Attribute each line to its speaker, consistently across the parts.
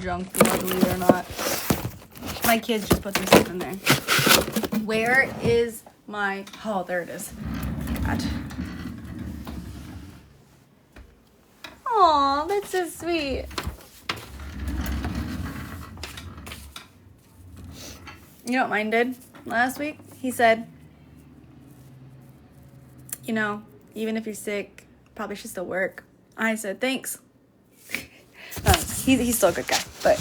Speaker 1: junk food, believe it or not. My kids just put some stuff in there. Where is my... Oh, there it is. God. Aw, that's so sweet. You know what mine did last week? He said, you know, even if you're sick, probably should still work. I said, thanks. He's still a good guy, but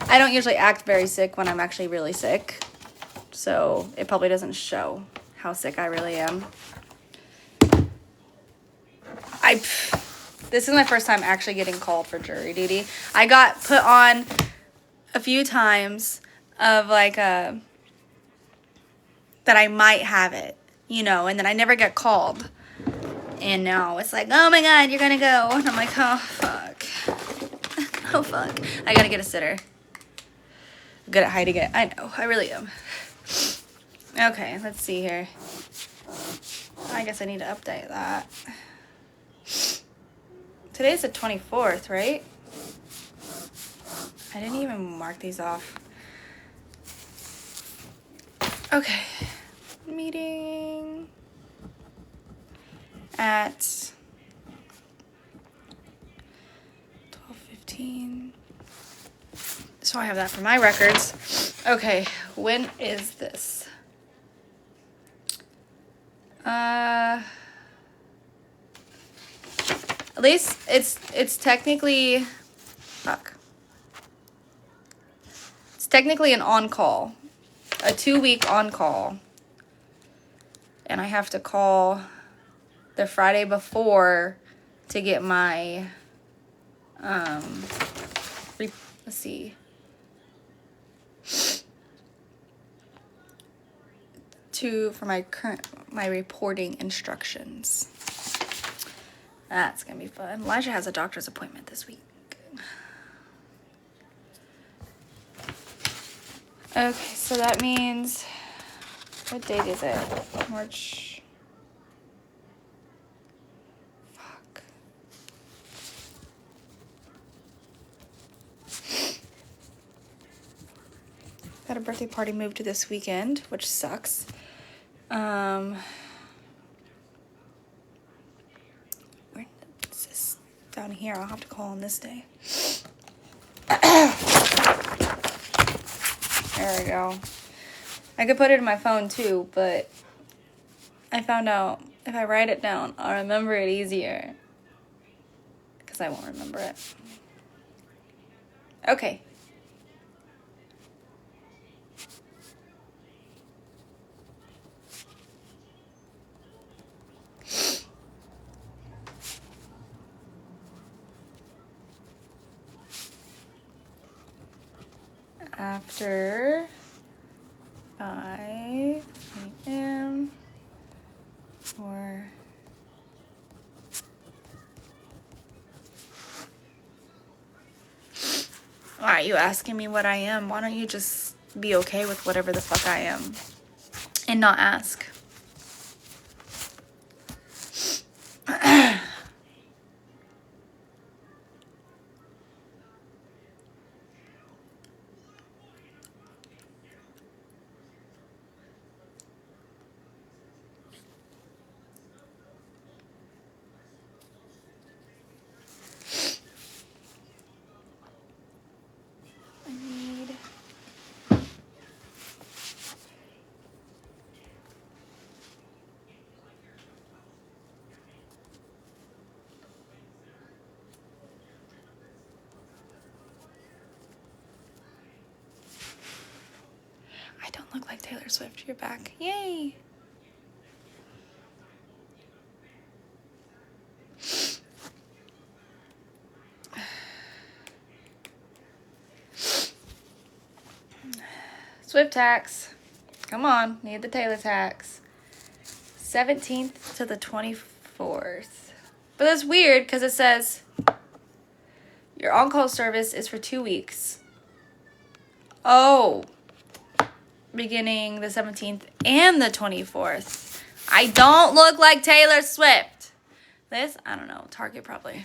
Speaker 1: I don't usually act very sick when I'm actually really sick. So it probably doesn't show how sick I really am. This is my first time actually getting called for jury duty. I got put on a few times of like that I might have it, you know, and then I never get called. And now it's like, oh my God, you're gonna go. And I'm like, oh fuck. Oh fuck. I gotta get a sitter. I'm good at hiding it. I know, I really am. Okay, let's see here. I guess I need to update that. Today's the 24th, right? I didn't even mark these off. Okay. Meeting at 12:15. So I have that for my records. Okay, when is this? At least it's technically, fuck. It's technically an on-call, a 2-week on-call. And I have to call the Friday before to get my, let's see. For my reporting instructions. That's gonna be fun. Elijah has a doctor's appointment this week. Okay, so that means, what date is it? March. Fuck. Got a birthday party moved to this weekend, which sucks. Where is this? Down here. I'll have to call on this day. There we go. I could put it in my phone too, but I found out if I write it down, I'll remember it easier. Because I won't remember it. Okay. After 5 a.m. or why are you asking me what I am? Why don't you just be okay with whatever the fuck I am and not ask? I don't look like Taylor Swift. You're back. Yay! Swift tax. Come on. Need the Taylor tax. 17th to the 24th. But that's weird because it says your on-call service is for 2 weeks. Oh. Beginning the 17th and the 24th. I don't look like Taylor Swift. This, I don't know. Target probably.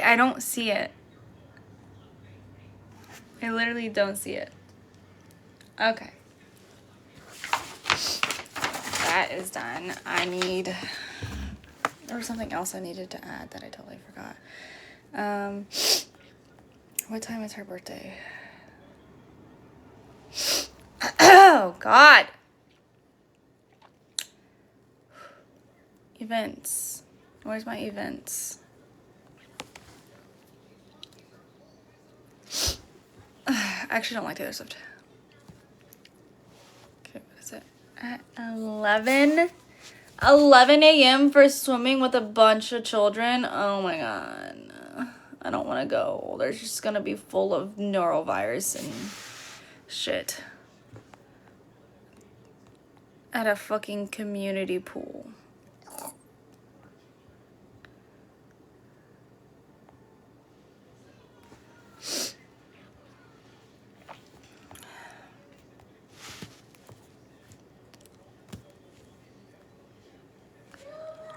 Speaker 1: I don't see it. I literally don't see it. Okay. That is done. There was something else I needed to add that I totally forgot. What time is her birthday? Oh, God. Events. Where's my events? I actually don't like Taylor Swift. Okay, what is it? At 11 a.m. for swimming with a bunch of children. Oh my God. I don't want to go. They're just going to be full of norovirus and shit. At a fucking community pool.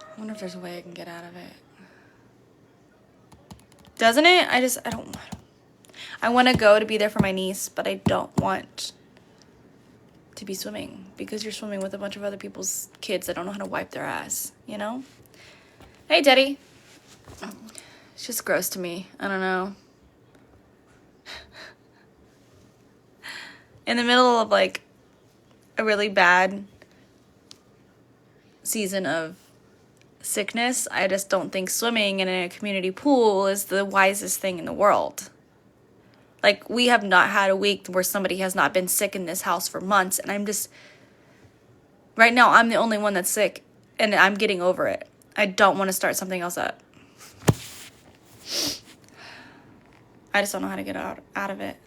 Speaker 1: I wonder if there's a way I can get out of it. Doesn't it? I want to go to be there for my niece, but I don't want to be swimming because you're swimming with a bunch of other people's kids that don't know how to wipe their ass, you know? Hey, Teddy. It's just gross to me. I don't know. In the middle of like a really bad season of sickness, I just don't think swimming in a community pool is the wisest thing in the world. Like, we have not had a week where somebody has not been sick in this house for months, and right now I'm the only one that's sick, and I'm getting over it. I don't want to start something else up. I just don't know how to get out of it.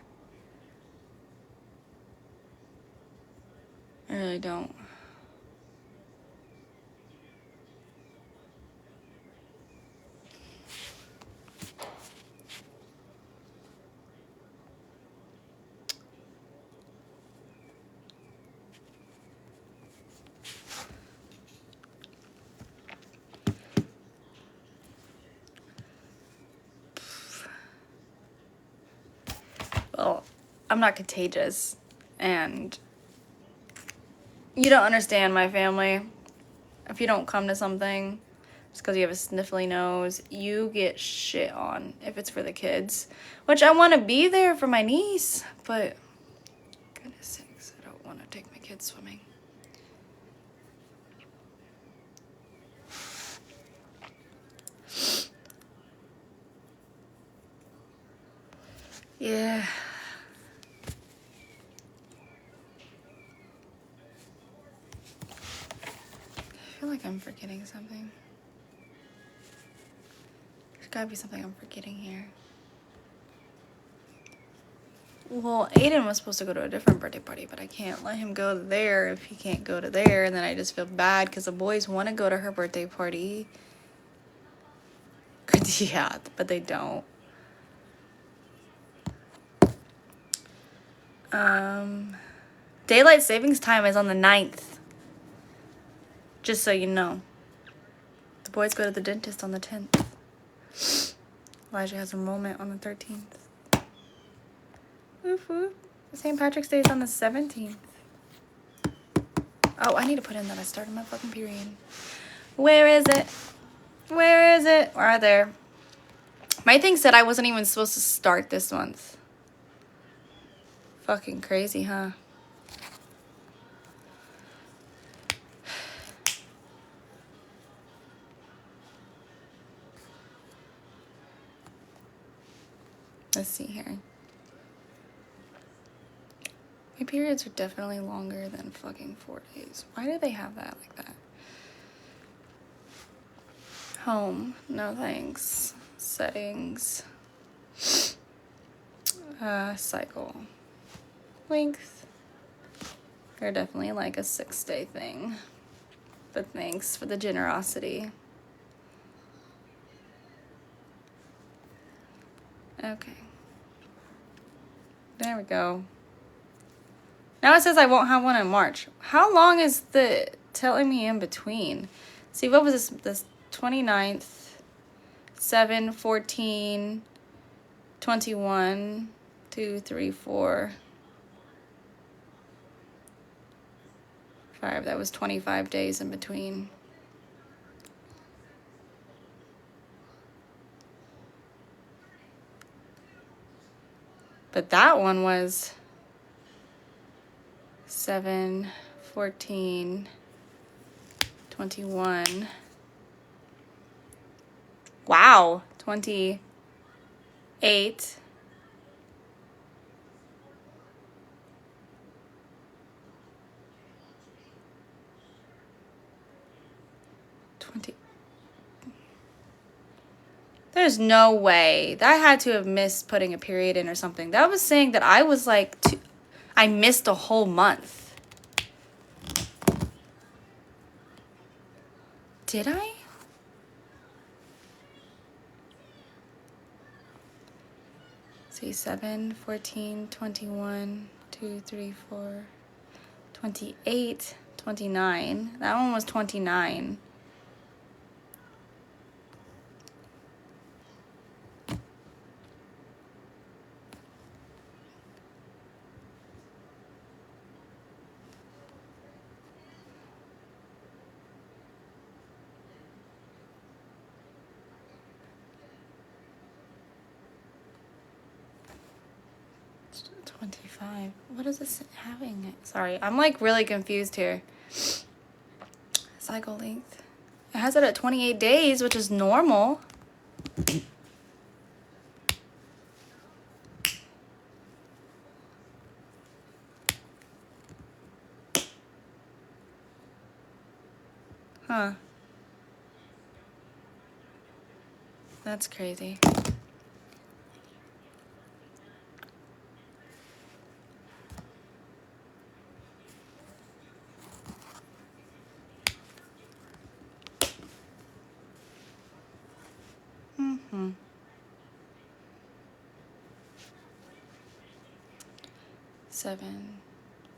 Speaker 1: I really don't. Well, I'm not contagious, and you don't understand my family. If you don't come to something just because you have a sniffly nose, you get shit on if it's for the kids. Which I want to be there for my niece, but goodness sakes, I don't want to take my kids swimming. Yeah. I feel like I'm forgetting something. There's gotta be something I'm forgetting here. Well, Aiden was supposed to go to a different birthday party, but I can't let him go there if he can't go to there. And then I just feel bad because the boys want to go to her birthday party. Yeah, but they don't. Daylight savings time is on the 9th. Just so you know. The boys go to the dentist on the 10th. Elijah has enrollment on the 13th. Woof woof. St. Patrick's Day is on the 17th. Oh, I need to put in that I started my fucking period. Where is it? Where is it? Right there. My thing said I wasn't even supposed to start this month. Fucking crazy, huh? Let's see here. My periods are definitely longer than fucking 4 days. Why do they have that like that? Home. No thanks. Settings. Cycle. Length. They're definitely like a 6-day thing. But thanks for the generosity. Okay. There we go. Now it says I won't have one in March. How long is the telling me in between? See, what was this 29th, 7, 14, 21, 2, 3, 4, 5. That was 25 days in between. But that one was 7, 14, 21. Wow, 28. 20. There's no way. That had to have missed putting a period in or something. That was saying that I was like, I missed a whole month. Did I? See, 7, 14, 21, 2, 3, 4, 28, 29. That one was 29. What is this having? Sorry, I'm like really confused here. Cycle length. It has it at 28 days, which is normal. Huh. That's crazy. Mm-hmm. 7,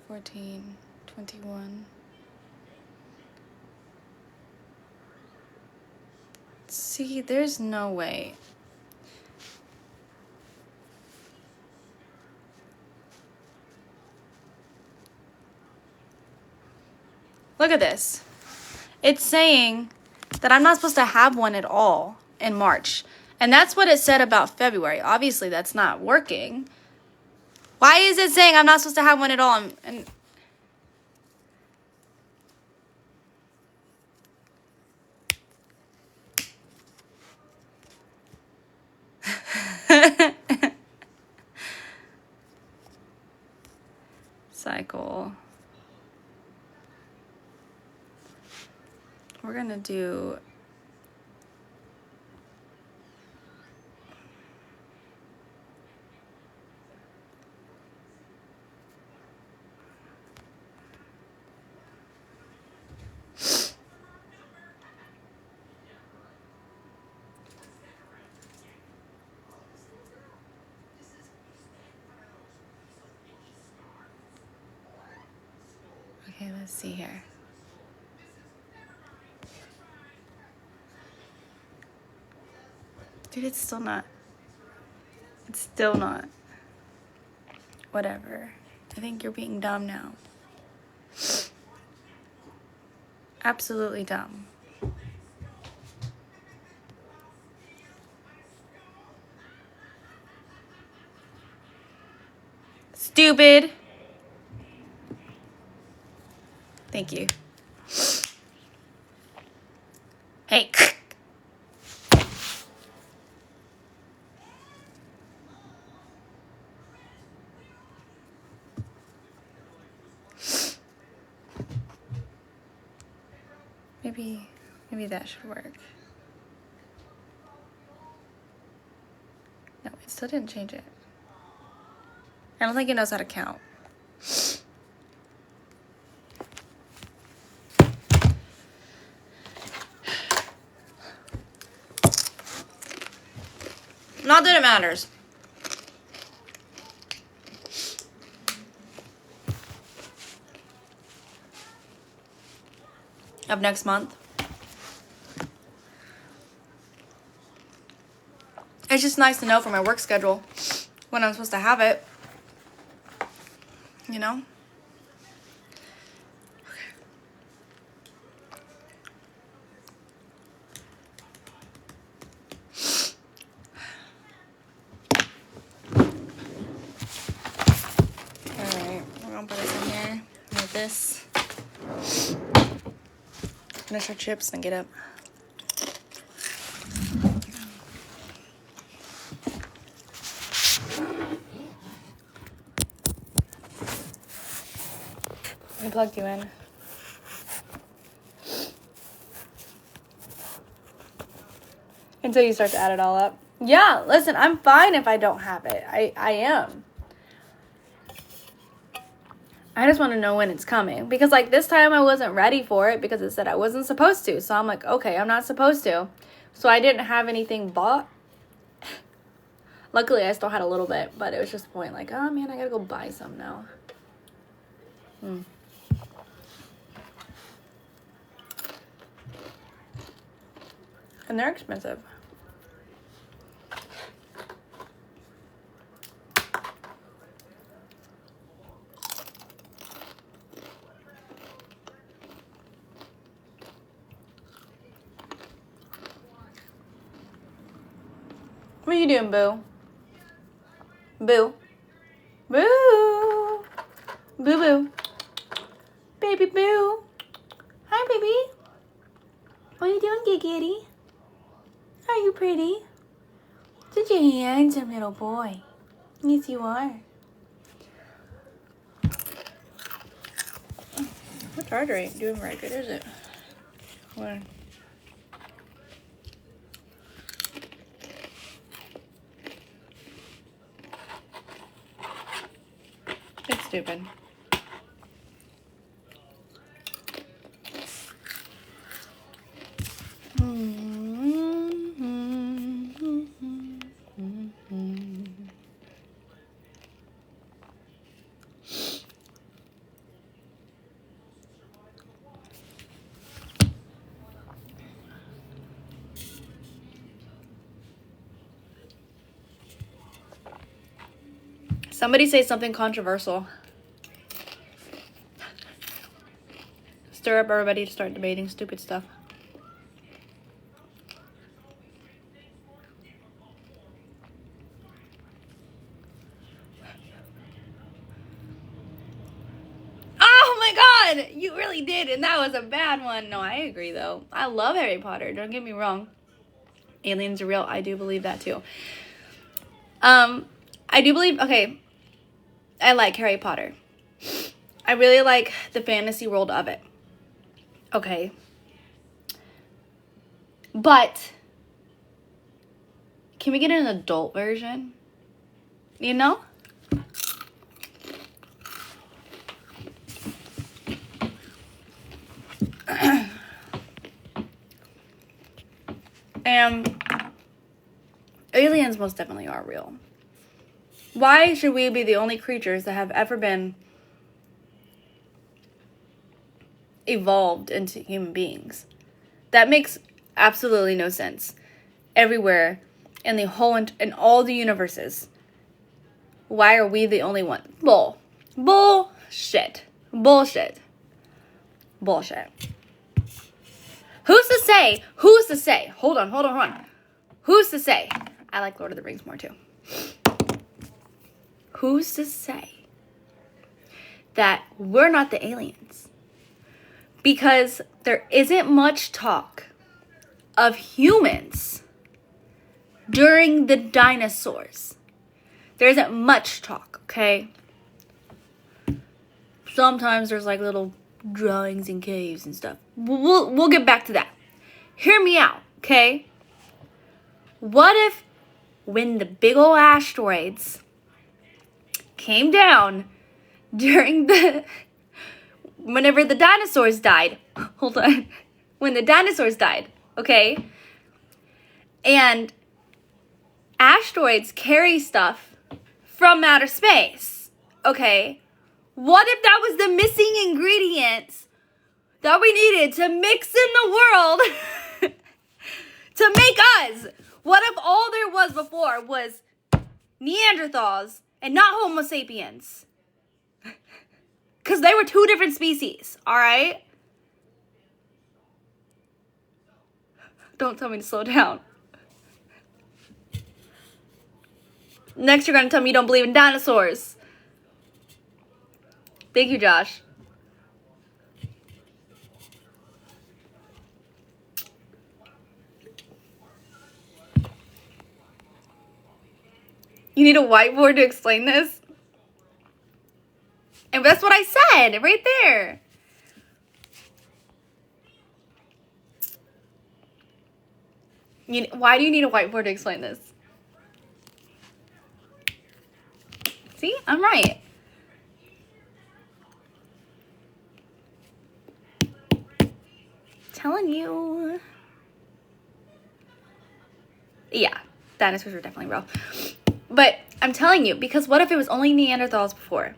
Speaker 1: 14, 21. See, there's no way. Look at this. It's saying that I'm not supposed to have one at all in March. And that's what it said about February. Obviously, that's not working. Why is it saying I'm not supposed to have one at all? And cycle. We're gonna do okay, let's see here. Dude, it's still not. It's still not. Whatever. I think you're being dumb now. Absolutely dumb. Stupid. Thank you. Hey. Maybe that should work. No, it still didn't change it. I don't think it knows how to count. Not that it matters. Of next month. It's just nice to know for my work schedule when I'm supposed to have it. You know? Alright, we're gonna put this in here with this. Finish our chips and get up. I plugged you in. Until you start to add it all up. Yeah, listen, I'm fine if I don't have it. I am. I just want to know when it's coming. Because, like, this time I wasn't ready for it because it said I wasn't supposed to. So I'm like, okay, I'm not supposed to. So I didn't have anything bought. Luckily, I still had a little bit. But it was just the point, like, oh, man, I gotta go buy some now. And they're expensive. What are you doing, boo? Boo. Boo. Boo boo. Baby boo. Hi, baby. What are you doing, giggity? Are you pretty? Such a handsome little boy. Yes, you are. My charger ain't doing very good, is it? Where? It's stupid. Somebody say something controversial. Stir up everybody to start debating stupid stuff. Oh my god! You really did, and that was a bad one. No, I agree though. I love Harry Potter, don't get me wrong. Aliens are real. I do believe that too. I do believe, okay, I like Harry Potter. I really like the fantasy world of it. Okay. But can we get an adult version? You know? And aliens most definitely are real. Why should we be the only creatures that have ever been evolved into human beings? That makes absolutely no sense. Everywhere in the whole, in all the universes, why are we the only one? Bullshit. Bullshit. Bullshit. Who's to say? Who's to say? Hold on. Who's to say? I like Lord of the Rings more too. Who's to say that we're not the aliens? Because there isn't much talk of humans during the dinosaurs. There isn't much talk, okay? Sometimes there's like little drawings in caves and stuff. We'll get back to that. Hear me out, okay? What if when the big ol' asteroids came down during whenever the dinosaurs died, when the dinosaurs died, okay? And asteroids carry stuff from outer space, okay? What if that was the missing ingredients that we needed to mix in the world to make us? What if all there was before was Neanderthals and not Homo sapiens? Because they were two different species, all right? Don't tell me to slow down. Next, you're going to tell me you don't believe in dinosaurs. Thank you, Josh. You need a whiteboard to explain this? And that's what I said right there. Why do you need a whiteboard to explain this? See, I'm right. Telling you. Yeah, dinosaurs were definitely real. But I'm telling you, because what if it was only Neanderthals before?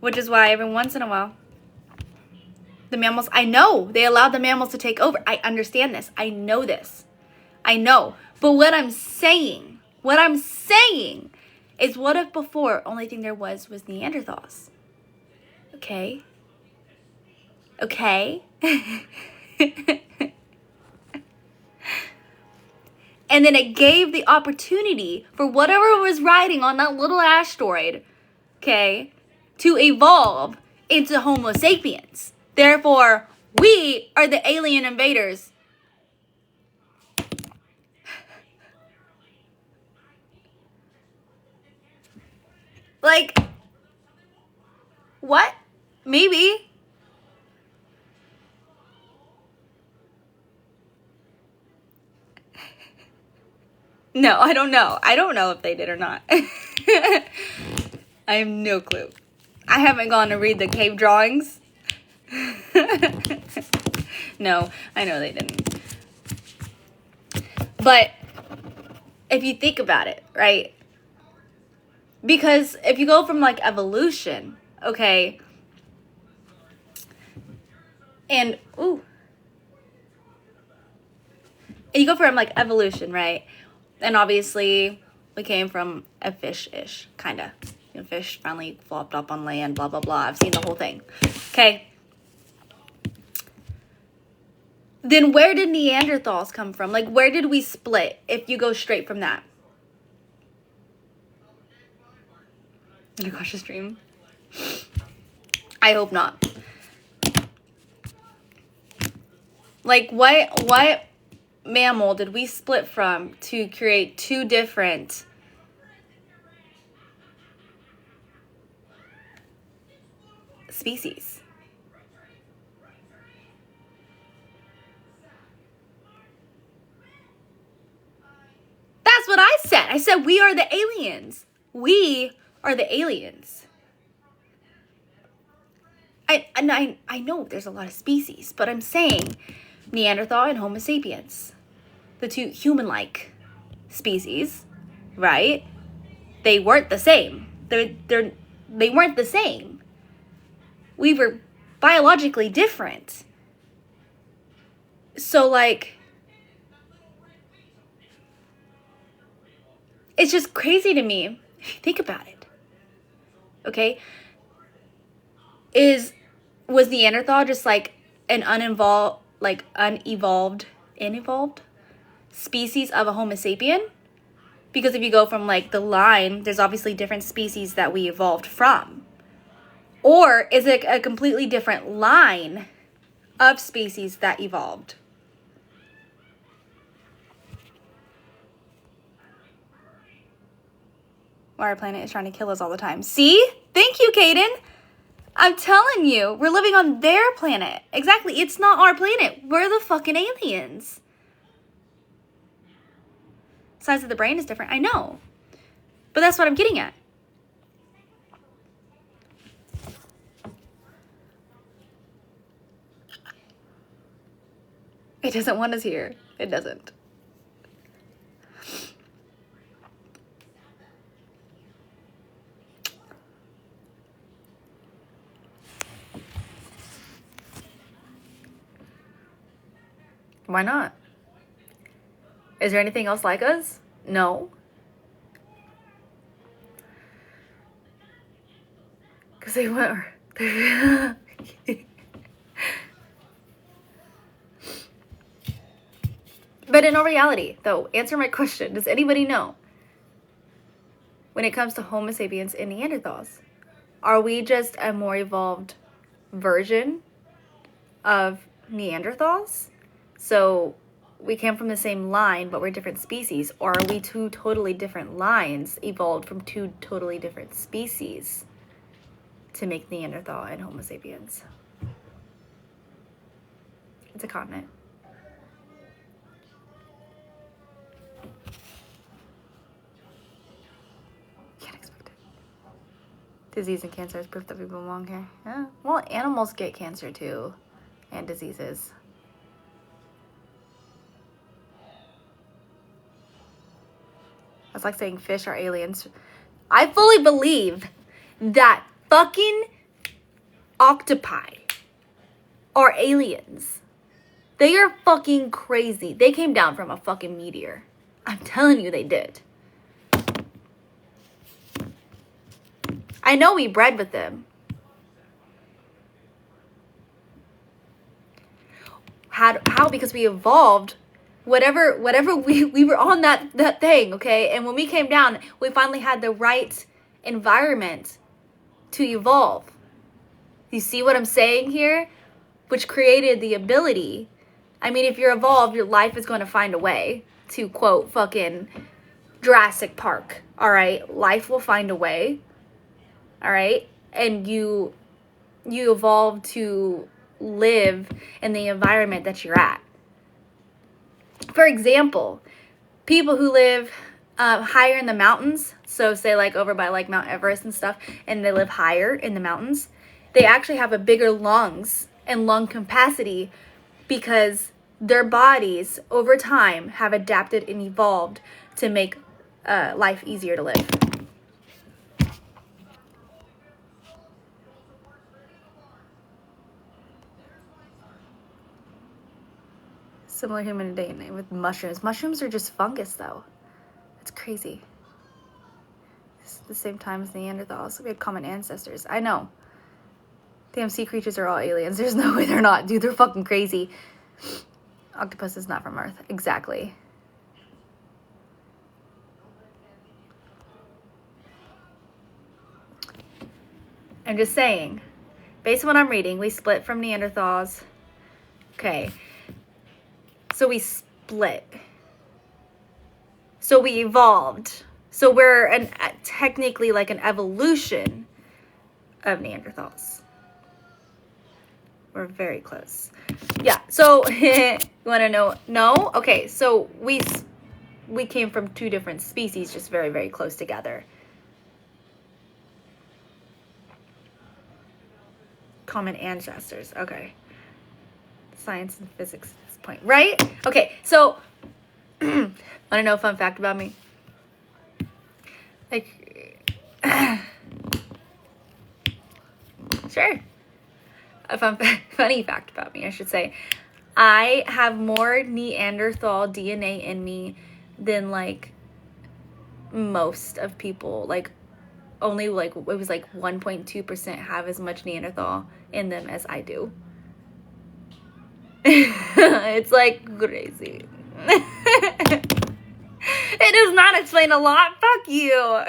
Speaker 1: Which is why every once in a while, the mammals, I know, they allowed the mammals to take over. I understand this. I know this. I know. But what I'm saying is what if before, only thing there was Neanderthals? Okay? Okay? And then it gave the opportunity for whatever was riding on that little asteroid, okay, to evolve into Homo sapiens. Therefore, we are the alien invaders. Like, what? Maybe. No, I don't know. I don't know if they did or not. I have no clue. I haven't gone to read the cave drawings. No, I know they didn't. But if you think about it, right? Because if you go from like evolution, okay, and you go from like evolution, right? And obviously we came from a fish-ish, kind of. You know, fish finally flopped up on land, blah, blah, blah. I've seen the whole thing. Okay. Then where did Neanderthals come from? Like, where did we split if you go straight from that? Did I watch the stream? I hope not. Like, what mammal did we split from to create two different species? That's what I said. I said we are the aliens. We are the aliens. I know there's a lot of species, but I'm saying Neanderthal and Homo sapiens, the two human-like species, right? They weren't the same. They weren't the same. We were biologically different. So like, it's just crazy to me if you think about it. Okay? Was Neanderthal just like an unevolved species of a Homo sapien? Because if you go from like the line, there's obviously different species that we evolved from. Or is it a completely different line of species that evolved? Why our planet is trying to kill us all the time. See? Thank you, Kaden. I'm telling you, we're living on their planet. Exactly. It's not our planet. We're the fucking aliens. Size of the brain is different. I know. But that's what I'm getting at. It doesn't want us here. It doesn't. Why not? Is there anything else like us? No. Because they were. But in all reality, though, answer my question. Does anybody know? When it comes to Homo sapiens and Neanderthals, are we just a more evolved version of Neanderthals? So we came from the same line, but we're different species. Or are we two totally different lines evolved from two totally different species to make Neanderthal and Homo sapiens? It's a continent. Can't expect it. Disease and cancer is proof that we belong here. Yeah. Well, animals get cancer too, and diseases. That's like saying fish are aliens. I fully believe that fucking octopi are aliens. They are fucking crazy. They came down from a fucking meteor. I'm telling you they did. I know we bred with them. How? Because we evolved. Whatever we were on that thing, okay? And when we came down, we finally had the right environment to evolve. You see what I'm saying here? Which created the ability. I mean, if you're evolved, your life is going to find a way, to quote fucking Jurassic Park. All right? Life will find a way. All right? And you evolve to live in the environment that you're at. For example, people who live higher in the mountains, so say like over by like Mount Everest and stuff, and they live higher in the mountains, they actually have a bigger lungs and lung capacity because their bodies over time have adapted and evolved to make life easier to live. Similar human DNA with mushrooms. Mushrooms are just fungus, though. It's crazy. It's the same time as Neanderthals. We had common ancestors. I know. Damn, sea creatures are all aliens. There's no way they're not. Dude, they're fucking crazy. Octopus is not from Earth. Exactly. I'm just saying. Based on what I'm reading, we split from Neanderthals. Okay. So we split. So we evolved. So we're technically like an evolution of Neanderthals. We're very close. Yeah. So you want to know? No? Okay. So we came from two different species, just very, very close together. Common ancestors. Okay. Science and physics at this point. Right? Okay. So want to know a fun fact about me? Like, sure. A funny fact about me, I should say. I have more Neanderthal DNA in me than like most of people. Like only like it was like 1.2% have as much Neanderthal in them as I do. It's like crazy. It does not explain a lot. Fuck you.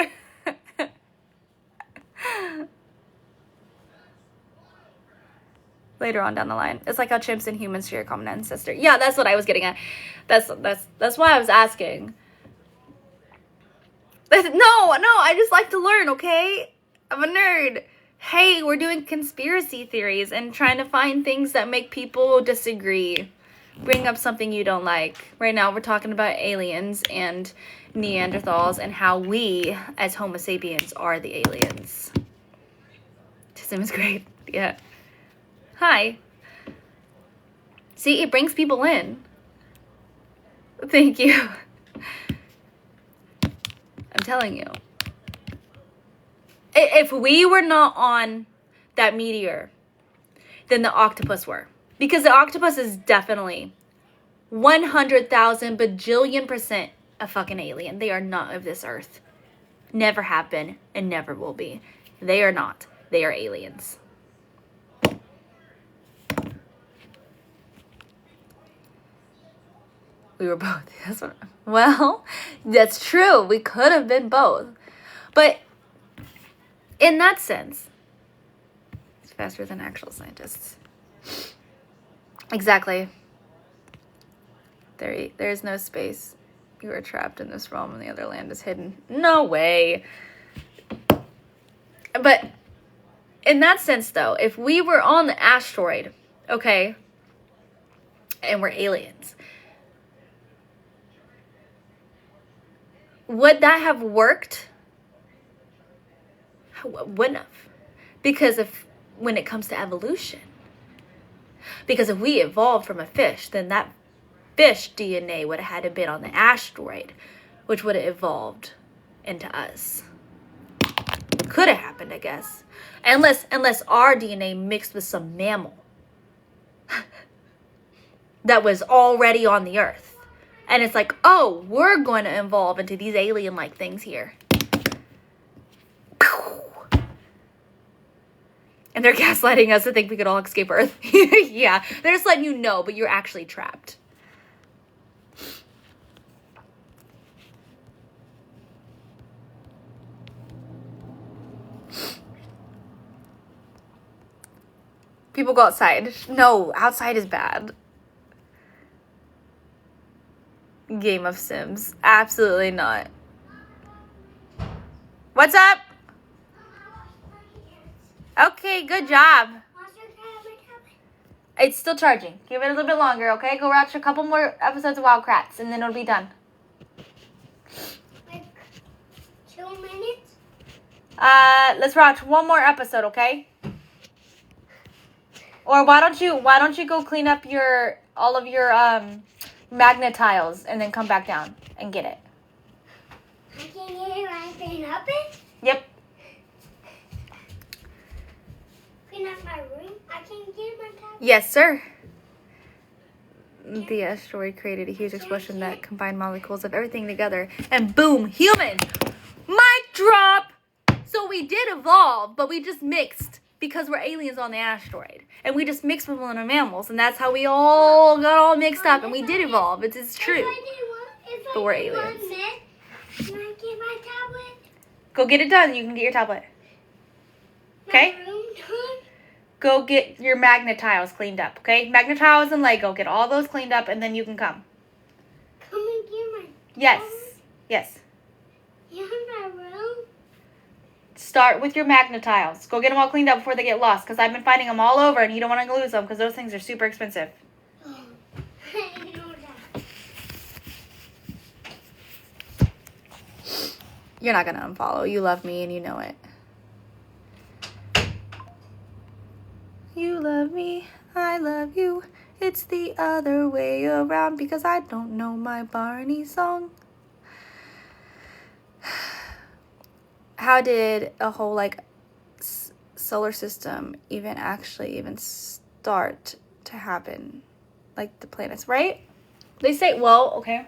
Speaker 1: Later on down the line, it's like how chimps and humans share a common ancestor. Yeah, that's what I was getting at. That's why I was asking. No, I just like to learn. Okay, I'm a nerd. Hey, we're doing conspiracy theories and trying to find things that make people disagree. Bring up something you don't like. Right now, we're talking about aliens and Neanderthals and how we, as Homo sapiens, are the aliens. Tism is great. Yeah. Hi. See, it brings people in. Thank you. I'm telling you. If we were not on that meteor, then the octopus were. Because the octopus is definitely 100,000 bajillion% a fucking alien. They are not of this earth. Never have been and never will be. They are not. They are aliens. We were both. Well, that's true. We could have been both. But in that sense, it's faster than actual scientists. Exactly. There is no space. You are trapped in this realm and the other land is hidden. No way. But in that sense, though, if we were on the asteroid, okay, and we're aliens, would that have worked? Wouldn't have. Because when it comes to evolution, because if we evolved from a fish, then that fish DNA would have had to been on the asteroid, which would have evolved into us. Could have happened, I guess. Unless our DNA mixed with some mammal that was already on the earth. And it's like, oh, we're going to evolve into these alien-like things here. And they're gaslighting us to think we could all escape Earth. Yeah, they're just letting you know, but you're actually trapped. People go outside. No, outside is bad. Game of Sims. Absolutely not. What's up? Okay, good job. It's still charging. Give it a little bit longer, okay? Go watch a couple more episodes of Wildcrats, and then it'll be done.
Speaker 2: Like 2 minutes?
Speaker 1: Let's watch one more episode, okay? Or why don't you go clean up all of your magnet tiles and then come back down and get it.
Speaker 2: I can get it right clean up it?
Speaker 1: Yep.
Speaker 2: Clean up my room? I can get my tablet?
Speaker 1: Yes, sir. The asteroid created a huge explosion that combined molecules of everything together. And boom, human! Mic drop! So we did evolve, but we just mixed because we're aliens on the asteroid. And we just mixed with one of the mammals. And that's how we all got all mixed up. And we did evolve. It's true. But we're aliens.
Speaker 2: Can I get my tablet?
Speaker 1: Go get it done. You can get your tablet. Okay?
Speaker 2: My room done?
Speaker 1: Go get your magnet tiles cleaned up, okay? Magnet tiles and Lego. Get all those cleaned up, and then you can come.
Speaker 2: Come and get my
Speaker 1: Yes.
Speaker 2: tablet?
Speaker 1: Yes.
Speaker 2: You have my room?
Speaker 1: Start with your magnet tiles. Go get them all cleaned up before they get lost, because I've been finding them all over, and you don't want to lose them, because those things are super expensive.
Speaker 2: Oh, I didn't know that.
Speaker 1: You're not going to unfollow. You love me, and you know it. You love me, I love you. It's the other way around because I don't know my Barney song. How did a whole solar system even start to happen? Like the planets, right? They say, well, okay.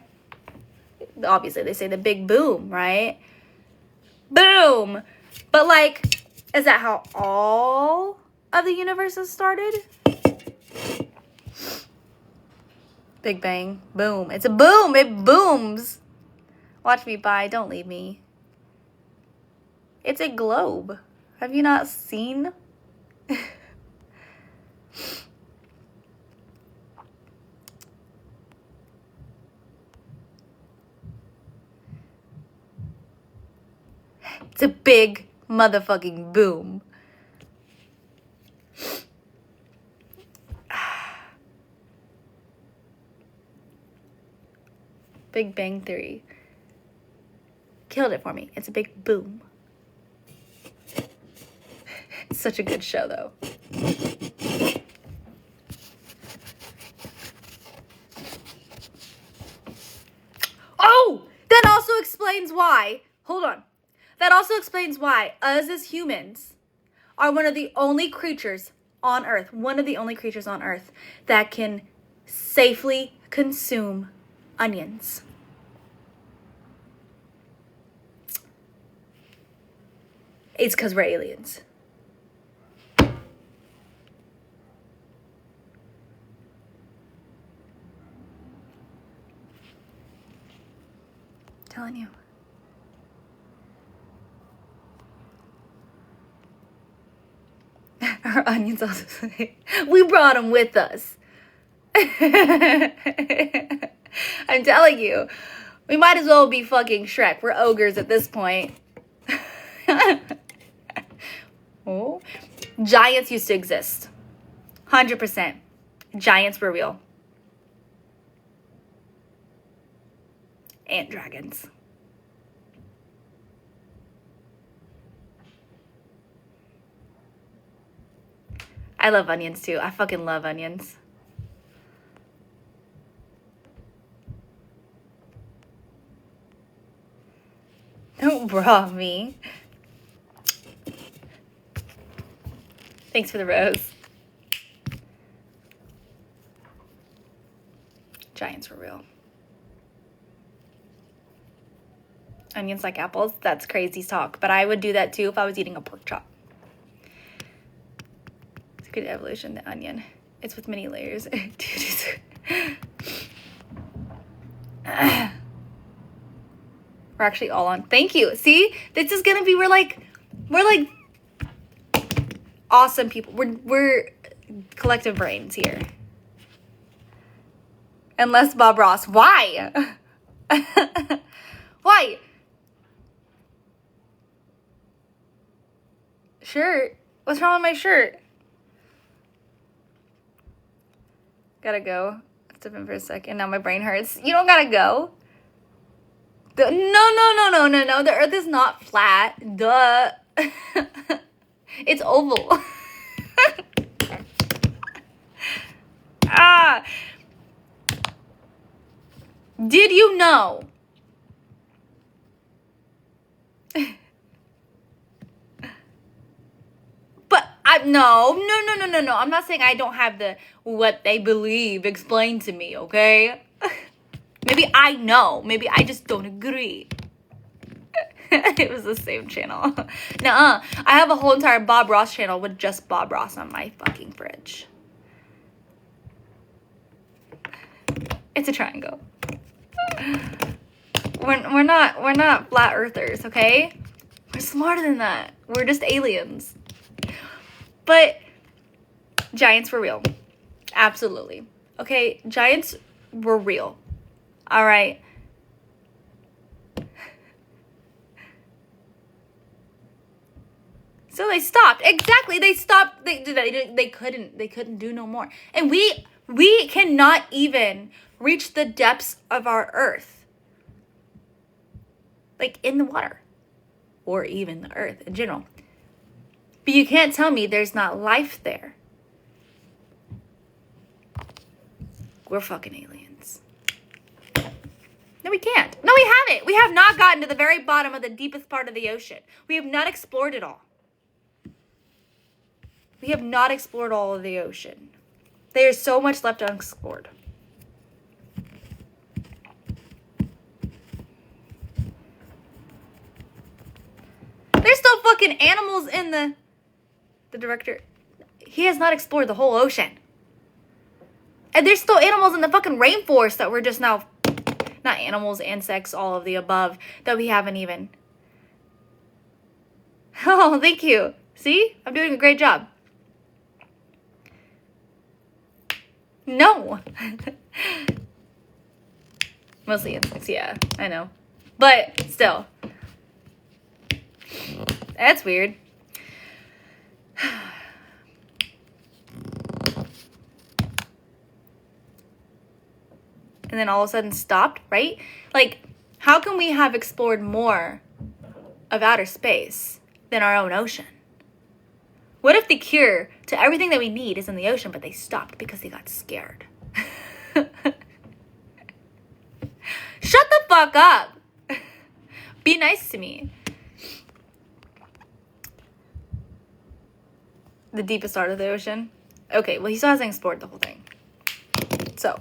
Speaker 1: Obviously, they say the big boom, right? Boom! But is that how all of the universes started? Big Bang. Boom. It's a boom. It booms. Watch me, bye. Don't leave me. It's a globe. Have you not seen? It's a big motherfucking boom. Big Bang Theory. Killed it for me. It's a big boom. It's such a good show, though. Oh! That also explains why. Hold on. That also explains why us as humans are one of the only creatures on Earth, that can safely consume onions? It's because we're aliens. Telling you. Our onions also say, we brought them with us. I'm telling you, we might as well be fucking Shrek. We're ogres at this point. Oh. Giants used to exist. 100%. Giants were real. And dragons. I love onions too. I fucking love onions. Don't bra me. Thanks for the rose. Giants were real. Onions like apples? That's crazy talk. But I would do that too if I was eating a pork chop. It's a good evolution, the onion. It's with many layers. We're actually all on. Thank you. See? This is gonna be, we're like awesome people. We're collective brains here. Unless Bob Ross. Why? Why? Shirt? What's wrong with my shirt? Gotta go. I have to been for a second. Now my brain hurts. You don't gotta go. No. The earth is not flat. Duh. It's oval. Ah. Did you know? But no. I'm not saying I don't have the what they believe explained to me, okay? Maybe I know. Maybe I just don't agree. It was the same channel. Nuh-uh. I have a whole entire Bob Ross channel with just Bob Ross on my fucking fridge. It's a triangle. We're not flat earthers, okay? We're smarter than that. We're just aliens. But giants were real. Absolutely. Okay, giants were real. All right. So they stopped. Exactly. They stopped. They couldn't do no more. And we cannot even reach the depths of our earth. Like in the water. Or even the earth in general. But you can't tell me there's not life there. We're fucking aliens. No, we can't. No, we haven't. We have not gotten to the very bottom of the deepest part of the ocean. We have not explored it all. We have not explored all of the ocean. There's so much left unexplored. There's still fucking animals in the director. He has not explored the whole ocean. And there's still animals in the fucking rainforest that we're just now, not animals, insects, all of the above, that we haven't even. Oh, thank you. See? I'm doing a great job. No. Mostly insects, yeah, I know. But still. That's weird. And then all of a sudden stopped, right? Like, how can we have explored more of outer space than our own ocean? What if the cure to everything that we need is in the ocean, but they stopped because they got scared? Shut the fuck up. Be nice to me. The deepest part of the ocean? Okay, well, he still hasn't explored the whole thing. So.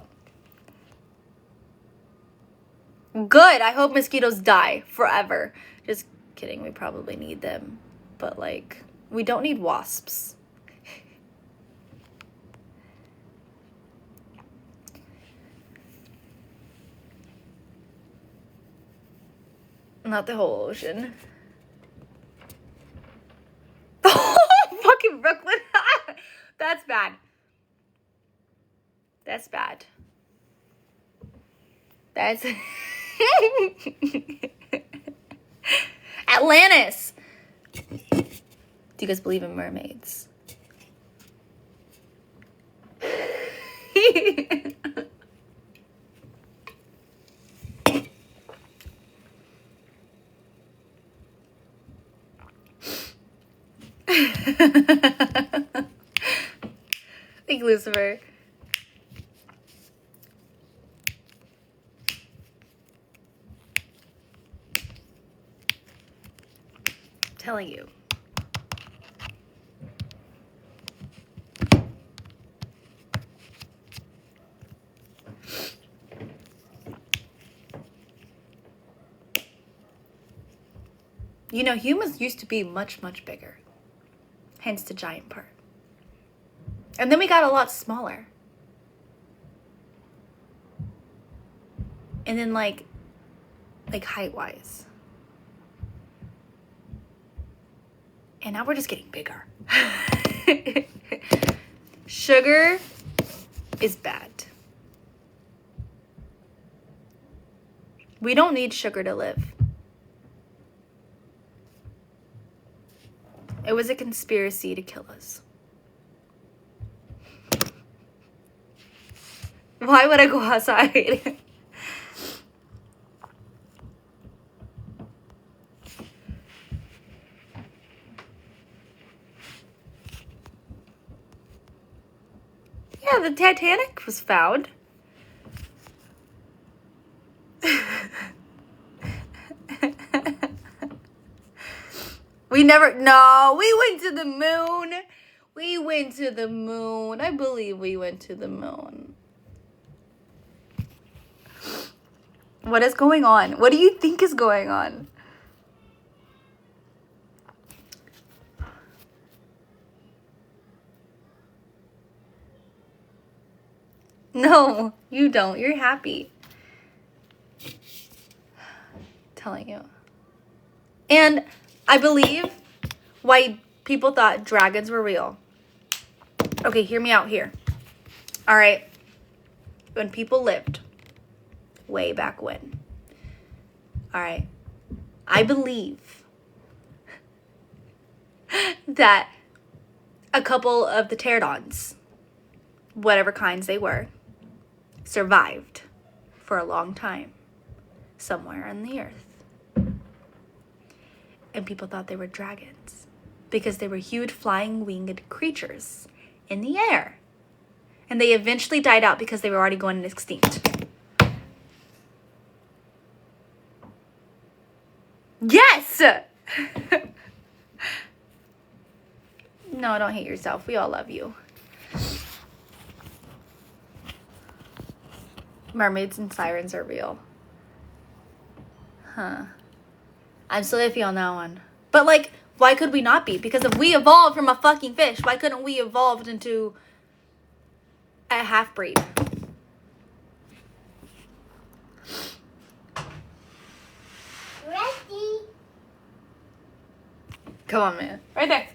Speaker 1: Good. I hope mosquitoes die forever. Just kidding. We probably need them. But, like, we don't need wasps. Not the whole ocean. Fucking Brooklyn. That's bad. That's bad. That's... Atlantis. Do you guys believe in mermaids? Thank Lucifer. I'm telling you. You know, humans used to be much, much bigger. Hence the giant part. And then we got a lot smaller. And then like height-wise. And now we're just getting bigger. Sugar is bad. We don't need sugar to live. It was a conspiracy to kill us. Why would I go outside? Yeah, the Titanic was found. We went to the moon. We went to the moon. I believe we went to the moon. What is going on? What do you think is going on? No, you don't. You're happy. Telling you. And I believe why people thought dragons were real. Okay, hear me out here. All right. When people lived, way back when. All right. I believe that a couple of the pterodons, whatever kinds they were, survived for a long time somewhere on the earth. And people thought they were dragons because they were huge flying winged creatures in the air. And they eventually died out because they were already going extinct. Yes! No, don't hate yourself. We all love you. Mermaids and sirens are real. Huh. I'm still iffy on that one. But, like, why could we not be? Because if we evolved from a fucking fish, why couldn't we evolve into a half-breed?
Speaker 2: Ready?
Speaker 1: Come on, man. Right there.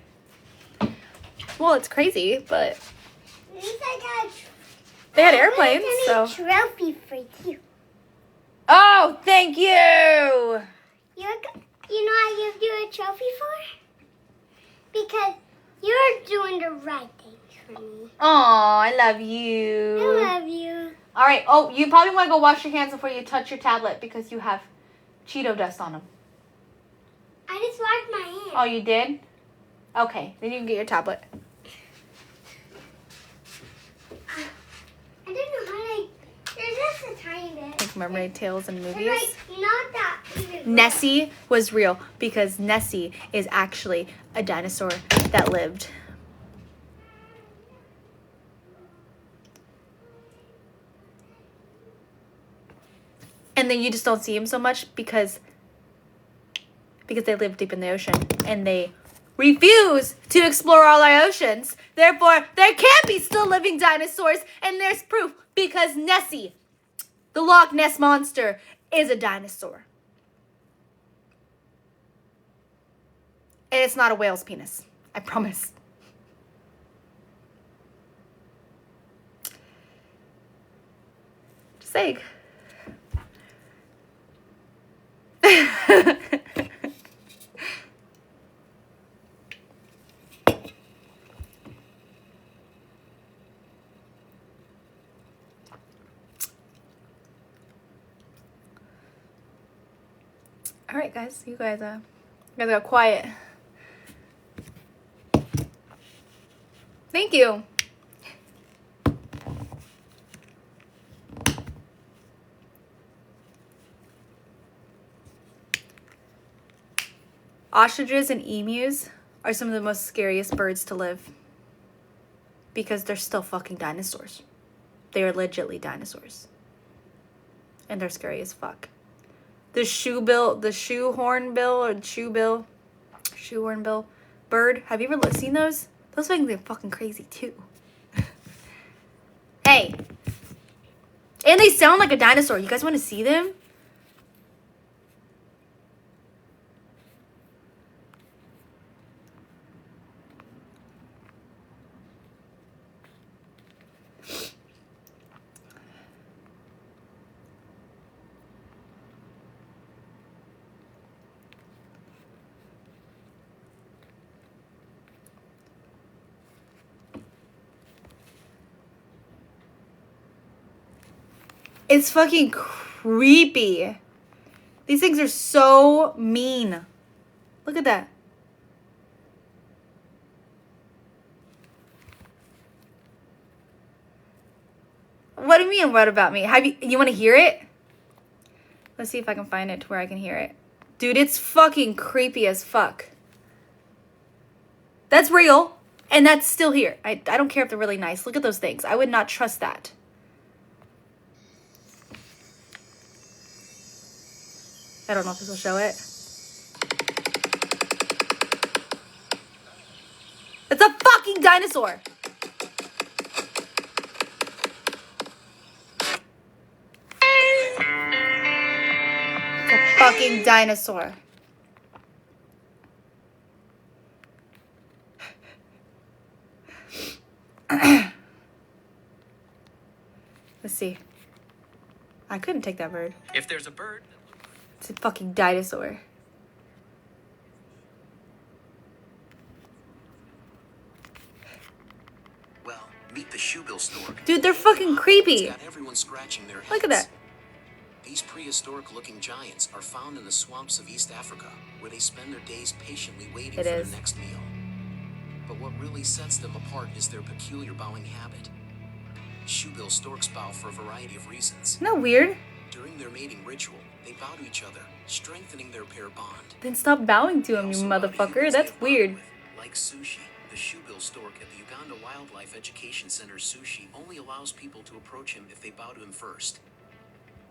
Speaker 1: Well, it's crazy, but
Speaker 2: At least I got
Speaker 1: they had airplanes, so.
Speaker 2: a trophy for you.
Speaker 1: Oh, thank you!
Speaker 2: You know I give you a trophy for? Because you're doing the right things for me.
Speaker 1: Aw, I love you.
Speaker 2: I love you.
Speaker 1: All right. Oh, you probably want to go wash your hands before you touch your tablet because you have Cheeto dust on them.
Speaker 2: I just washed my hands.
Speaker 1: Oh, you did? Okay. Then you can get your tablet.
Speaker 2: I don't know how to... There's just a tiny bit.
Speaker 1: Like mermaid tales and movies.
Speaker 2: Like, not that even.
Speaker 1: Nessie was real because Nessie is actually a dinosaur that lived. And then you just don't see them so much because they live deep in the ocean and they refuse to explore all our oceans. Therefore, there can't be still living dinosaurs, and there's proof because Nessie, the Loch Ness Monster, is a dinosaur. And it's not a whale's penis. I promise. Just saying. All right, guys. You guys got quiet. Thank you. Ostriches and emus are some of the most scariest birds to live because they're still fucking dinosaurs. They are legitly dinosaurs. And they're scary as fuck. The shoehornbill bird. Have you ever seen those? Those things are fucking crazy too. Hey. And they sound like a dinosaur. You guys want to see them? It's fucking creepy. These things are so mean. Look at that. What do you mean, what about me? You want to hear it? Let's see if I can find it to where I can hear it. Dude, it's fucking creepy as fuck. That's real. And that's still here. I don't care if they're really nice. Look at those things. I would not trust that. I don't know if this will show it. It's a fucking dinosaur. It's a fucking dinosaur. Let's see. I couldn't take that bird.
Speaker 3: If there's a bird...
Speaker 1: It's a fucking dinosaur.
Speaker 3: Well, meet the shoebill stork.
Speaker 1: Dude, they're fucking creepy.
Speaker 3: Got everyone scratching their heads.
Speaker 1: Look at that.
Speaker 3: These prehistoric-looking giants are found in the swamps of East Africa, where they spend their days patiently waiting for their next meal. But what really sets them apart is their peculiar bowing habit. Shoebill storks bow for a variety of reasons.
Speaker 1: Isn't that weird?
Speaker 3: During their mating ritual, they bow to each other, strengthening their pair bond.
Speaker 1: Then stop bowing to him, you motherfucker. That's weird.
Speaker 3: Like sushi, the shoebill stork at the Uganda Wildlife Education Center sushi only allows people to approach him if they bow to him first.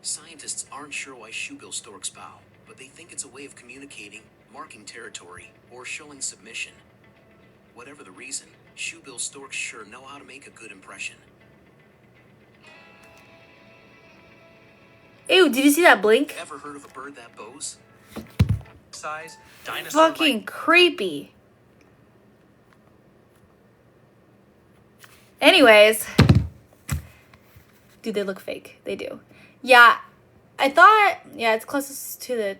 Speaker 3: Scientists aren't sure why shoebill storks bow, but they think it's a way of communicating, marking territory, or showing submission. Whatever the reason, shoebill storks sure know how to make a good impression.
Speaker 1: Ew, did you see that blink?
Speaker 3: Ever heard of a bird that bows? Size, dinosaur
Speaker 1: Fucking creepy. Anyways. Dude, they look fake. They do. Yeah, I thought, yeah, it's closest to the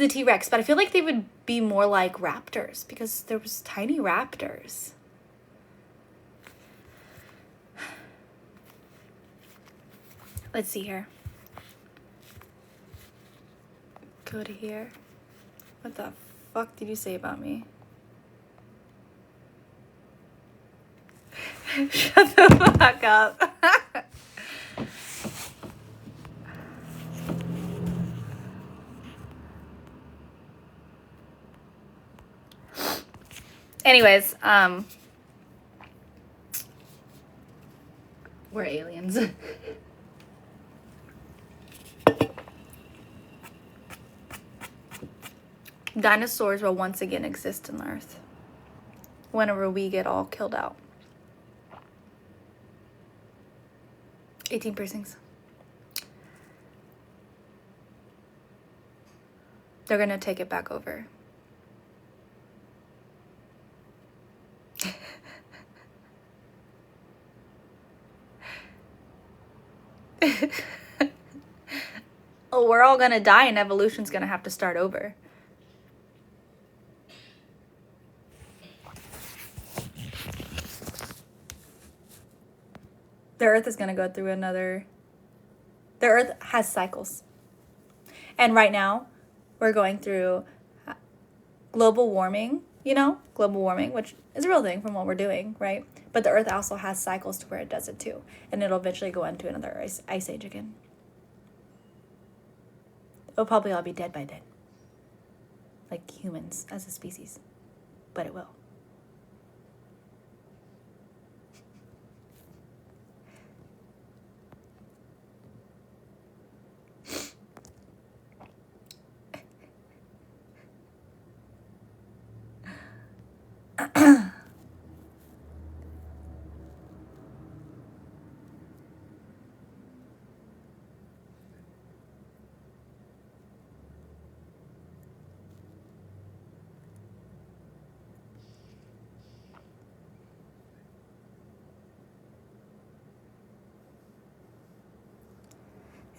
Speaker 1: T-Rex, but I feel like they would be more like raptors because there was tiny raptors. Let's see here. Go to here. What the fuck did you say about me? Shut the fuck up. Anyways, we're aliens. Dinosaurs will once again exist on Earth whenever we get all killed out. 18 piercings. They're gonna take it back over. Oh, we're all gonna die and evolution's gonna have to start over. The Earth is gonna go through another... The Earth has cycles. And right now, we're going through global warming, global warming, which is a real thing from what we're doing, right? But the Earth also has cycles to where it does it too. And it'll eventually go into another ice age again. It'll probably all be dead by then. Like humans as a species. But it will.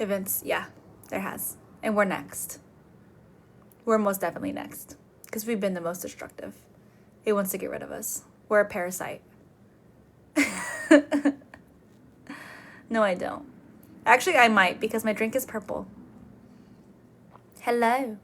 Speaker 1: Events, yeah, there has. And we're next. We're most definitely next. Because we've been the most destructive. It wants to get rid of us. We're a parasite. No, I don't. Actually, I might because my drink is purple. Hello.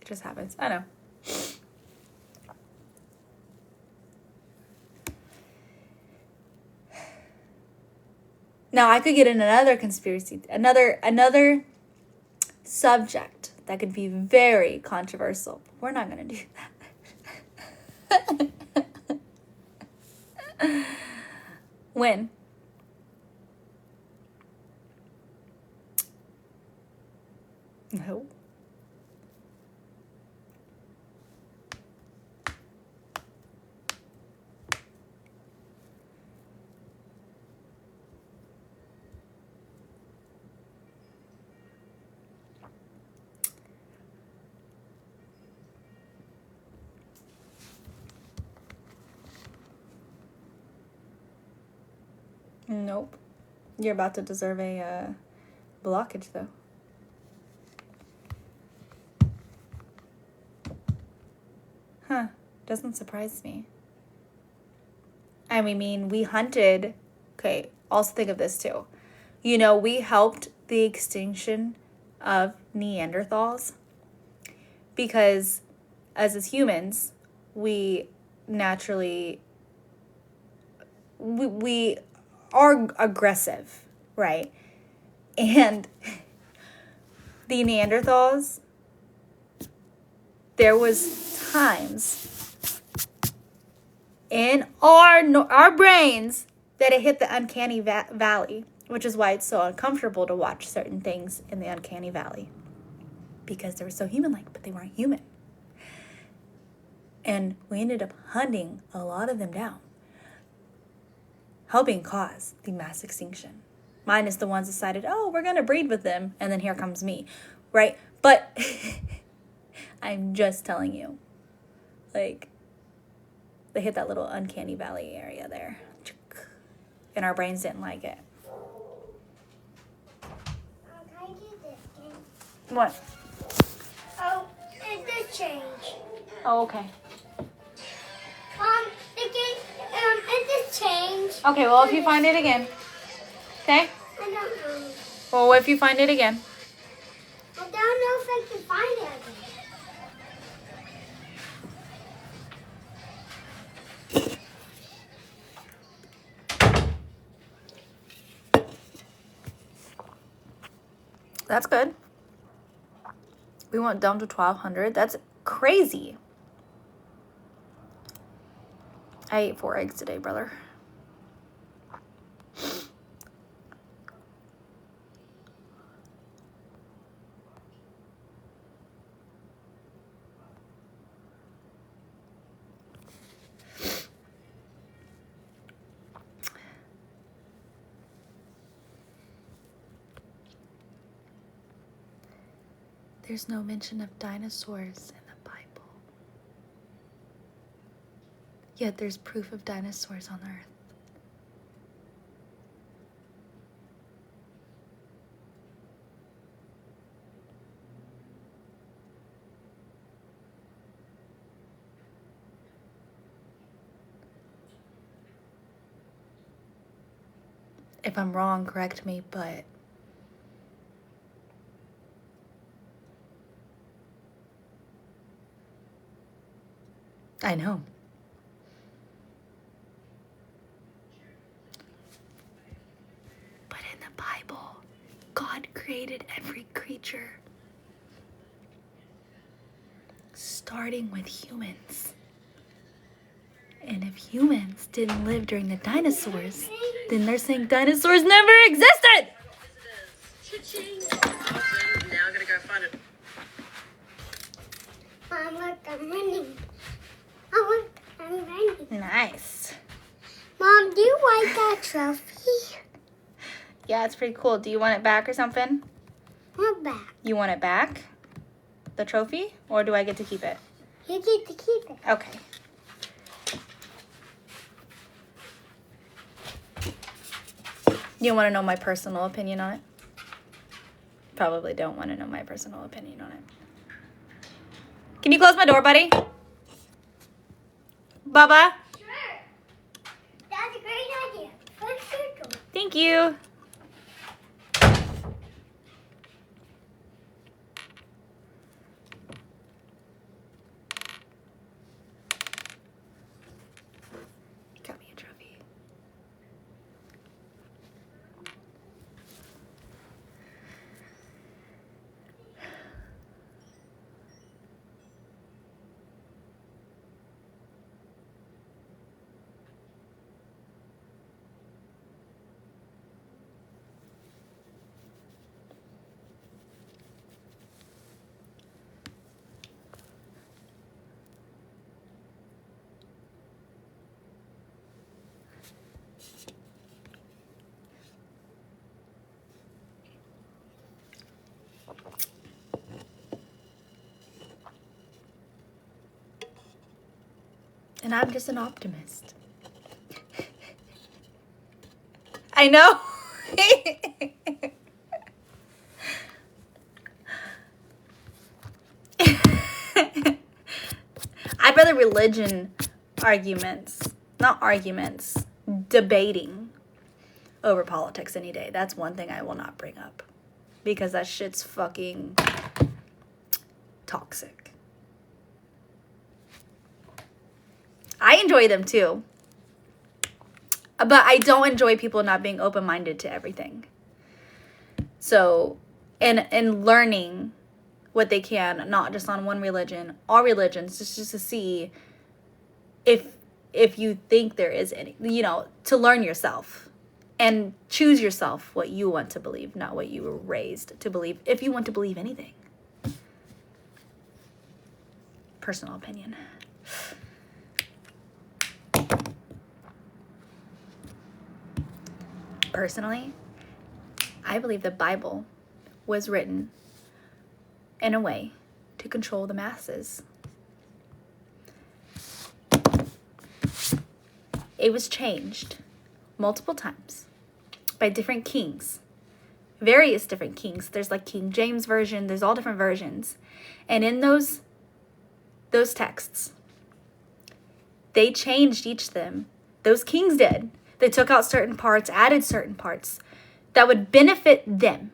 Speaker 1: It just happens. I know. Now, I could get in another conspiracy, another subject that could be very controversial. We're not going to do that. When? No. Nope. You're about to deserve a blockage, though. Huh. Doesn't surprise me. I mean, we hunted... Okay, also think of this, too. We helped the extinction of Neanderthals because, as humans, we naturally... We are aggressive, right? And the Neanderthals, there was times in our brains that it hit the uncanny valley, which is why it's so uncomfortable to watch certain things in the uncanny valley, because they were so human-like, but they weren't human. And we ended up hunting a lot of them down, helping cause the mass extinction. Minus the ones decided, we're going to breed with them, and then here comes me, right? But I'm just telling you, like, they hit that little uncanny valley area there, and our brains didn't like it.
Speaker 2: Can I do this thing?
Speaker 1: What?
Speaker 2: Oh, it did change.
Speaker 1: Oh, okay.
Speaker 2: It did change.
Speaker 1: Okay, well, if you find it again. Okay?
Speaker 2: I don't know.
Speaker 1: Well, if you find it again.
Speaker 2: I don't know if I can find it again.
Speaker 1: That's good. We went down to 1,200. That's crazy. I ate 4 eggs today, brother. There's no mention of dinosaurs in the Bible. Yet there's proof of dinosaurs on Earth. If I'm wrong, correct me, but I know. But in the Bible, God created every creature, starting with humans. And if humans didn't live during the dinosaurs, then they're saying dinosaurs never existed!
Speaker 4: Now I gotta go find it.
Speaker 2: Mom, look, I'm running. Oh, look, I'm running.
Speaker 1: Nice.
Speaker 2: Mom, do you like that trophy?
Speaker 1: Yeah, it's pretty cool. Do you want it back or something?
Speaker 2: Not back.
Speaker 1: You want it back? The trophy? Or do I get to keep it?
Speaker 2: You get to keep it.
Speaker 1: Okay. You want to know my personal opinion on it? Probably don't want to know my personal opinion on it. Can you close my door, buddy? Bubba?
Speaker 2: Sure. That's a great idea. Let's circle.
Speaker 1: Thank you. Got me a trophy. And I'm just an optimist. I know. I'd rather religion debating over politics any day. That's one thing I will not bring up. Because that shit's fucking toxic. I enjoy them too. But I don't enjoy people not being open-minded to everything. So, and learning what they can, not just on one religion, all religions, just to see if you think there is any, to learn yourself. And choose yourself what you want to believe, not what you were raised to believe, if you want to believe anything. Personal opinion. Personally, I believe the Bible was written in a way to control the masses. It was changed multiple times by different kings, various different kings. There's like King James Version, there's all different versions. And in those texts, they changed each of them. Those kings did. They took out certain parts, added certain parts that would benefit them.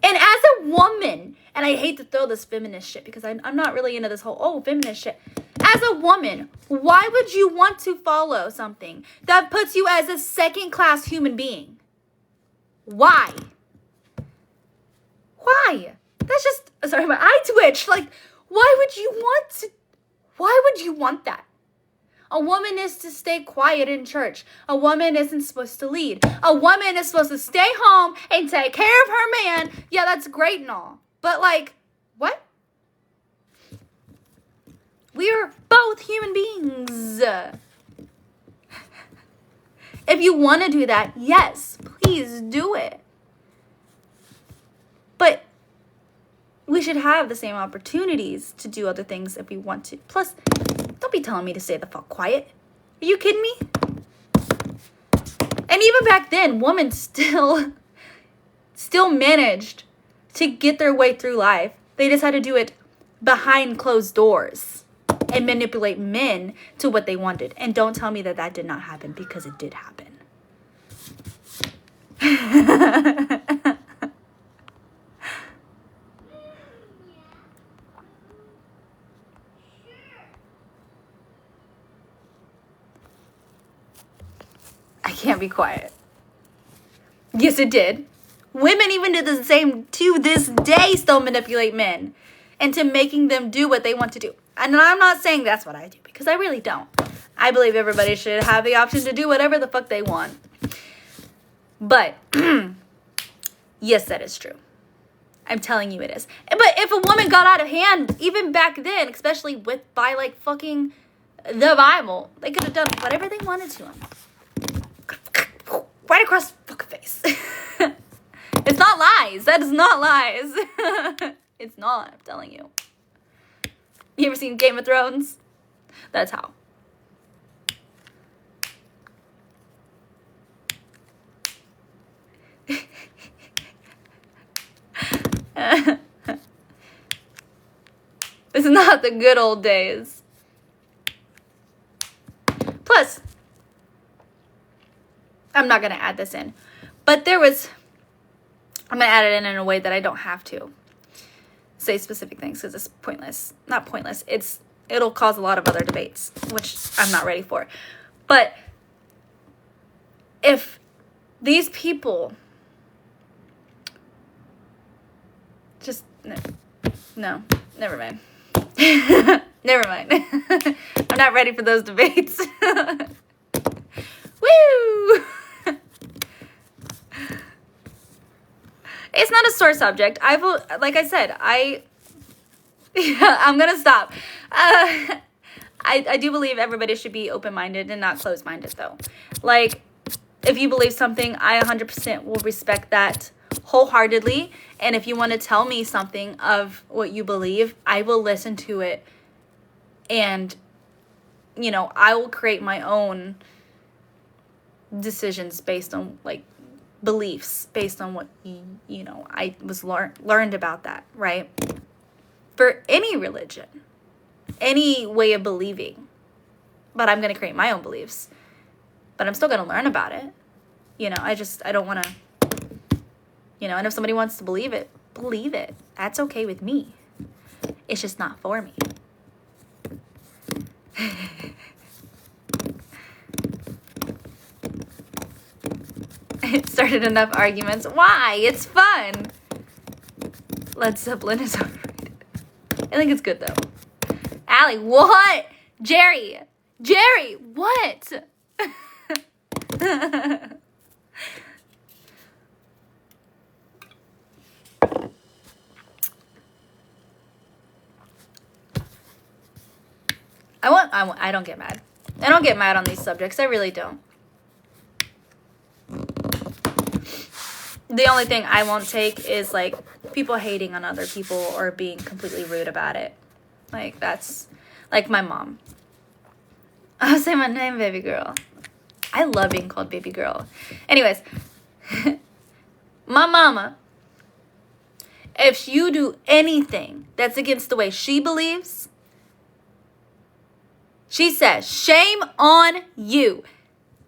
Speaker 1: And as a woman, and I hate to throw this feminist shit because I'm not really into this whole, feminist shit. As a woman, why would you want to follow something that puts you as a second-class human being? Why? Why? That's just, sorry, my eye twitched. Like, Why would you want that? A woman is to stay quiet in church. A woman isn't supposed to lead. A woman is supposed to stay home and take care of her man. Yeah, that's great and all. But like, what? We are both human beings. If you want to do that, yes, please do it. But we should have the same opportunities to do other things if we want to. Plus, don't be telling me to stay the fuck quiet. Are you kidding me? And even back then, women still managed to get their way through life. They just had to do it behind closed doors and manipulate men to what they wanted. And don't tell me that that did not happen, because it did happen. I can't be quiet. Yes, it did. Women even do the same to this day, still manipulate men into making them do what they want to do. And I'm not saying that's what I do, because I really don't. I believe everybody should have the option to do whatever the fuck they want. But, yes, that is true. I'm telling you it is. But if a woman got out of hand, even back then, especially by like fucking the Bible, they could have done whatever they wanted to him. Right across the fucking face. It's not lies. That is not lies. It's not, I'm telling you. You ever seen Game of Thrones? That's how. It's not the good old days. Plus, I'm not going to add this in, but I'm going to add it in a way that I don't have to say specific things, because it's pointless. Not pointless. It'll cause a lot of other debates, which I'm not ready for. But if these people just, no, never mind. Never mind. I'm not ready for those debates. Woo! It's not a sore subject. Like I said, I'm gonna stop. I do believe everybody should be open-minded and not closed-minded, though. Like, if you believe something, I 100% will respect that wholeheartedly. And if you want to tell me something of what you believe, I will listen to it. And, I will create my own decisions based on, like, beliefs, based on what, I was learned about that, right? For any religion, any way of believing. But I'm going to create my own beliefs. But I'm still going to learn about it. I don't want to, and if somebody wants to believe it, believe it. That's okay with me. It's just not for me. It started enough arguments. Why? It's fun. Led Zeppelin is overrated. I think it's good, though. Allie, what? Jerry, what? I don't get mad. I don't get mad on these subjects. I really don't. The only thing I won't take is, like, people hating on other people or being completely rude about it. Like, that's, like, my mom. I'll say my name, baby girl. I love being called baby girl. Anyways, my mama, if you do anything that's against the way she believes, she says, shame on you.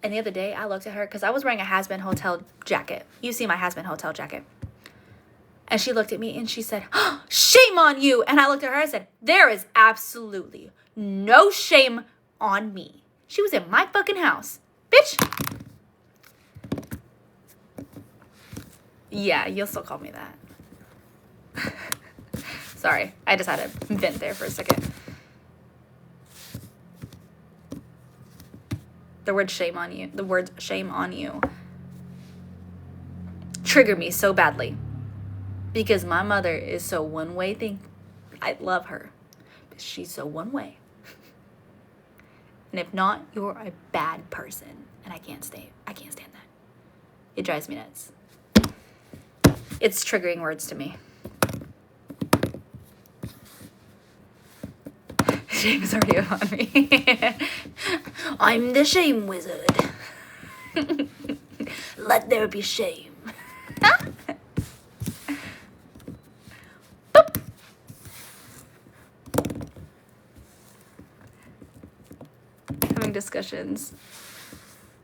Speaker 1: And the other day, I looked at her because I was wearing a Has Been Hotel jacket. You see my Has Been Hotel jacket. And she looked at me and she said, oh, shame on you. And I looked at her and said, there is absolutely no shame on me. She was in my fucking house. Bitch. Yeah, you'll still call me that. Sorry, I just had to vent there for a second. The words shame on you trigger me so badly. Because my mother is so one way thing. I love her. But she's so one way. And if not, you're a bad person. And I can't stand that. It drives me nuts. It's triggering words to me. Shame is already upon me. I'm the shame wizard. Let there be shame. Boop. Having discussions.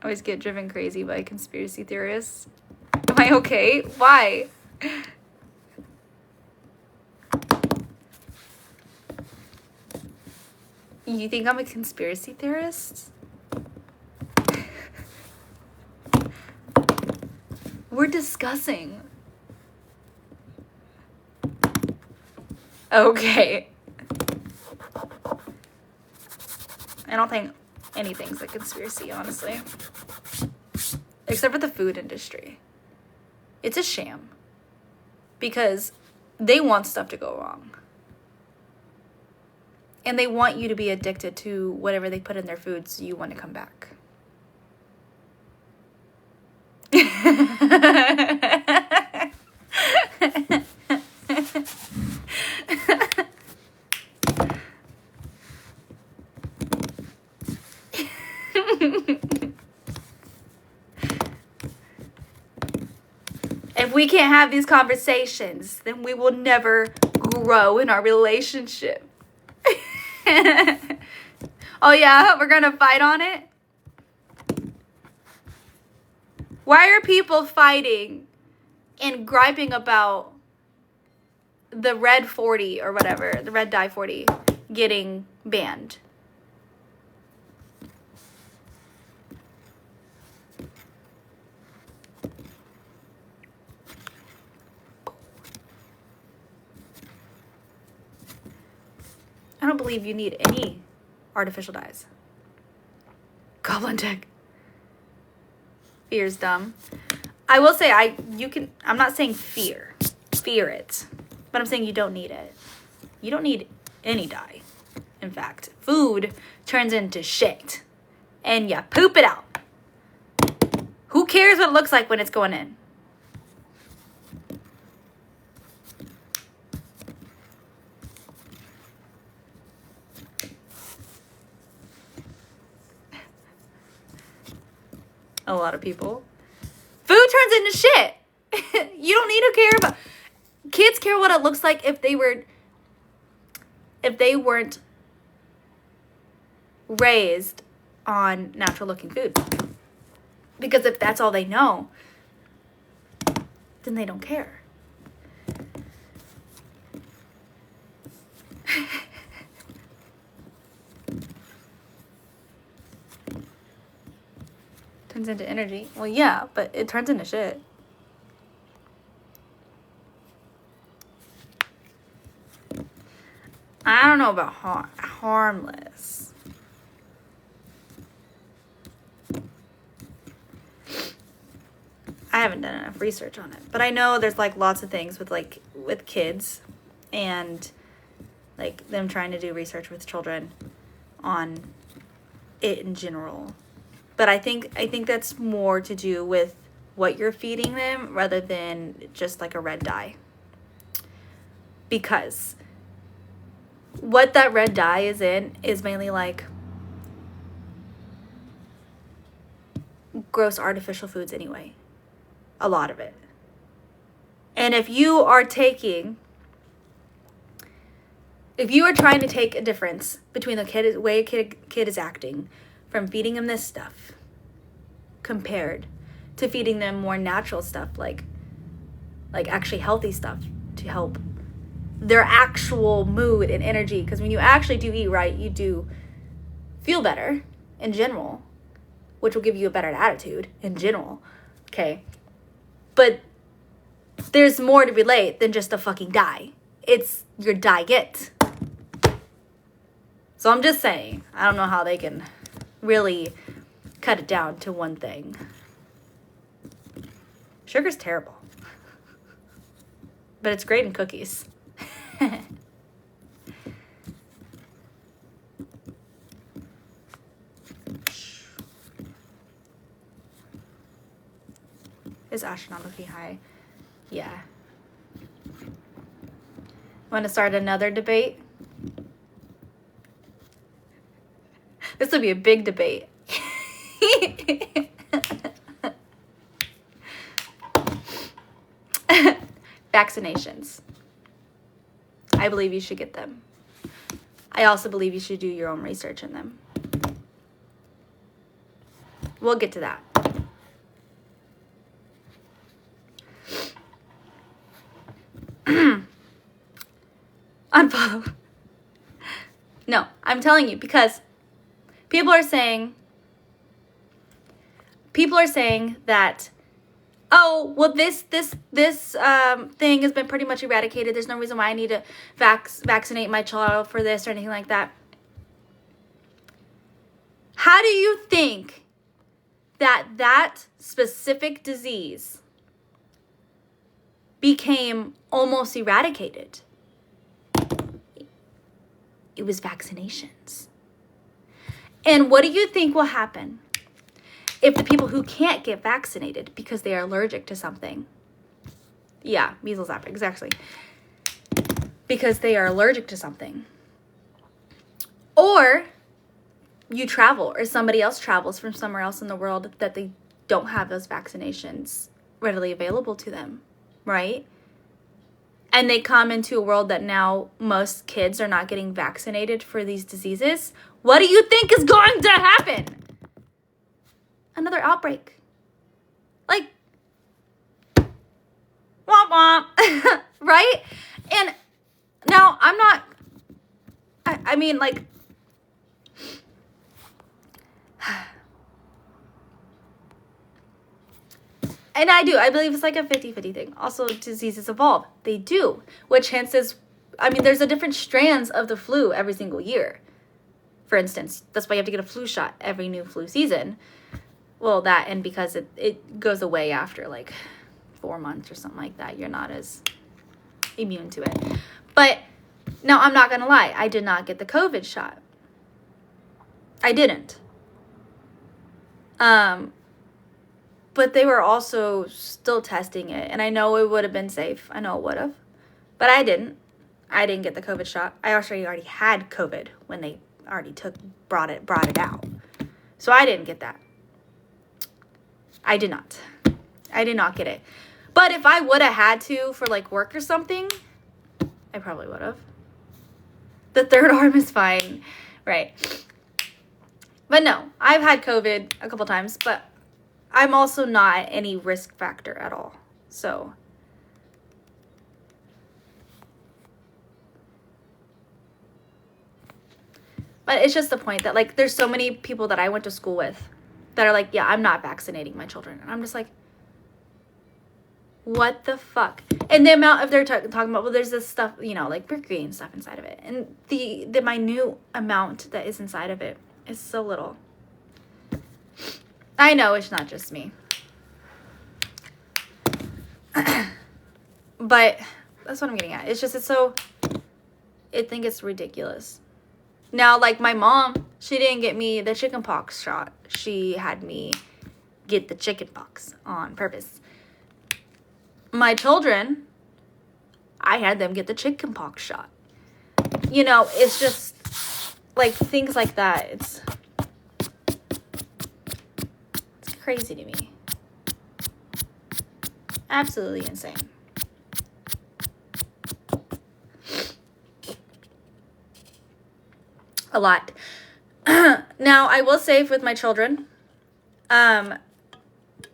Speaker 1: I always get driven crazy by conspiracy theorists. Am I okay? Why? You think I'm a conspiracy theorist? We're discussing. Okay. I don't think anything's a conspiracy, honestly. Except for the food industry. It's a sham. Because they want stuff to go wrong. And they want you to be addicted to whatever they put in their food so you want to come back. If we can't have these conversations, then we will never grow in our relationship. Oh yeah, we're gonna fight on it? Why are people fighting and griping about the red 40 or whatever, the red dye 40 getting banned? I don't believe you need any artificial dyes. Goblin tech. Fear's dumb. I will say I'm not saying fear it, but I'm saying you don't need it. You don't need any dye. In fact, food turns into shit and you poop it out. Who cares what it looks like when it's going in? A lot of people. Food turns into shit. You don't need to care about. Kids care what it looks like if they weren't raised on natural looking food. Because if that's all they know, then they don't care. Turns into energy. Well, yeah, but it turns into shit. I don't know about harmless. I haven't done enough research on it, but I know there's like lots of things with kids and like them trying to do research with children on it in general. But I think that's more to do with what you're feeding them rather than just like a red dye. Because what that red dye is in is mainly like gross artificial foods anyway. A lot of it. And if you are trying to take a difference between the way a kid is acting from feeding them this stuff compared to feeding them more natural stuff like actually healthy stuff to help their actual mood and energy, because when you actually do eat right, you do feel better in general, which will give you a better attitude in general. Okay, but there's more to relate than just a fucking dye. it's your diet. So I'm just saying, I don't know how they can really cut it down to one thing. Sugar's terrible. But it's great in cookies. Is astronomically high? Yeah. Want to start another debate? This will be a big debate. Vaccinations. I believe you should get them. I also believe you should do your own research in them. We'll get to that. Unfollow. No, I'm telling you, because people are saying that, oh, well, this thing has been pretty much eradicated. There's no reason why I need to vaccinate my child for this or anything like that. How do you think that specific disease became almost eradicated? It was vaccinations. And what do you think will happen if the people who can't get vaccinated because they are allergic to something? Yeah, measles, exactly. Because they are allergic to something. Or you travel, or somebody else travels from somewhere else in the world that they don't have those vaccinations readily available to them, right? And they come into a world that now most kids are not getting vaccinated for these diseases. What do you think is going to happen? Another outbreak. Like, womp womp, right? And now I'm not, I mean, like, and I believe it's like a 50-50 thing. Also, diseases evolve. They do, which hence is, I mean, there's a different strands of the flu every single year. For instance, that's why you have to get a flu shot every new flu season. Well, that, and because it goes away after like 4 months or something like that. You're not as immune to it. But now, I'm not going to lie. I did not get the COVID shot. I didn't. But they were also still testing it. And I know it would have been safe. I know it would have. But I didn't. I didn't get the COVID shot. I already had COVID when they already brought it out. So I didn't get that. I did not. I did not get it. But if I would have had to for like work or something, I probably would have. The third arm is fine. Right. But no, I've had COVID a couple times, but I'm also not at any risk factor at all. So, but it's just the point that, like, there's so many people that I went to school with that are like, yeah, I'm not vaccinating my children. And I'm just like, what the fuck? And the amount of they're talking about, well, there's this stuff, you know, like mercury and stuff inside of it. And the minute amount that is inside of it is so little. I know it's not just me. But that's what I'm getting at. It's so, I think it's ridiculous. Now, like my mom, she didn't get me the chickenpox shot. She had me get the chickenpox on purpose. My children, I had them get the chickenpox shot. You know, it's just like things like that. It's crazy to me. Absolutely insane. A lot. Now, I will say with my children, I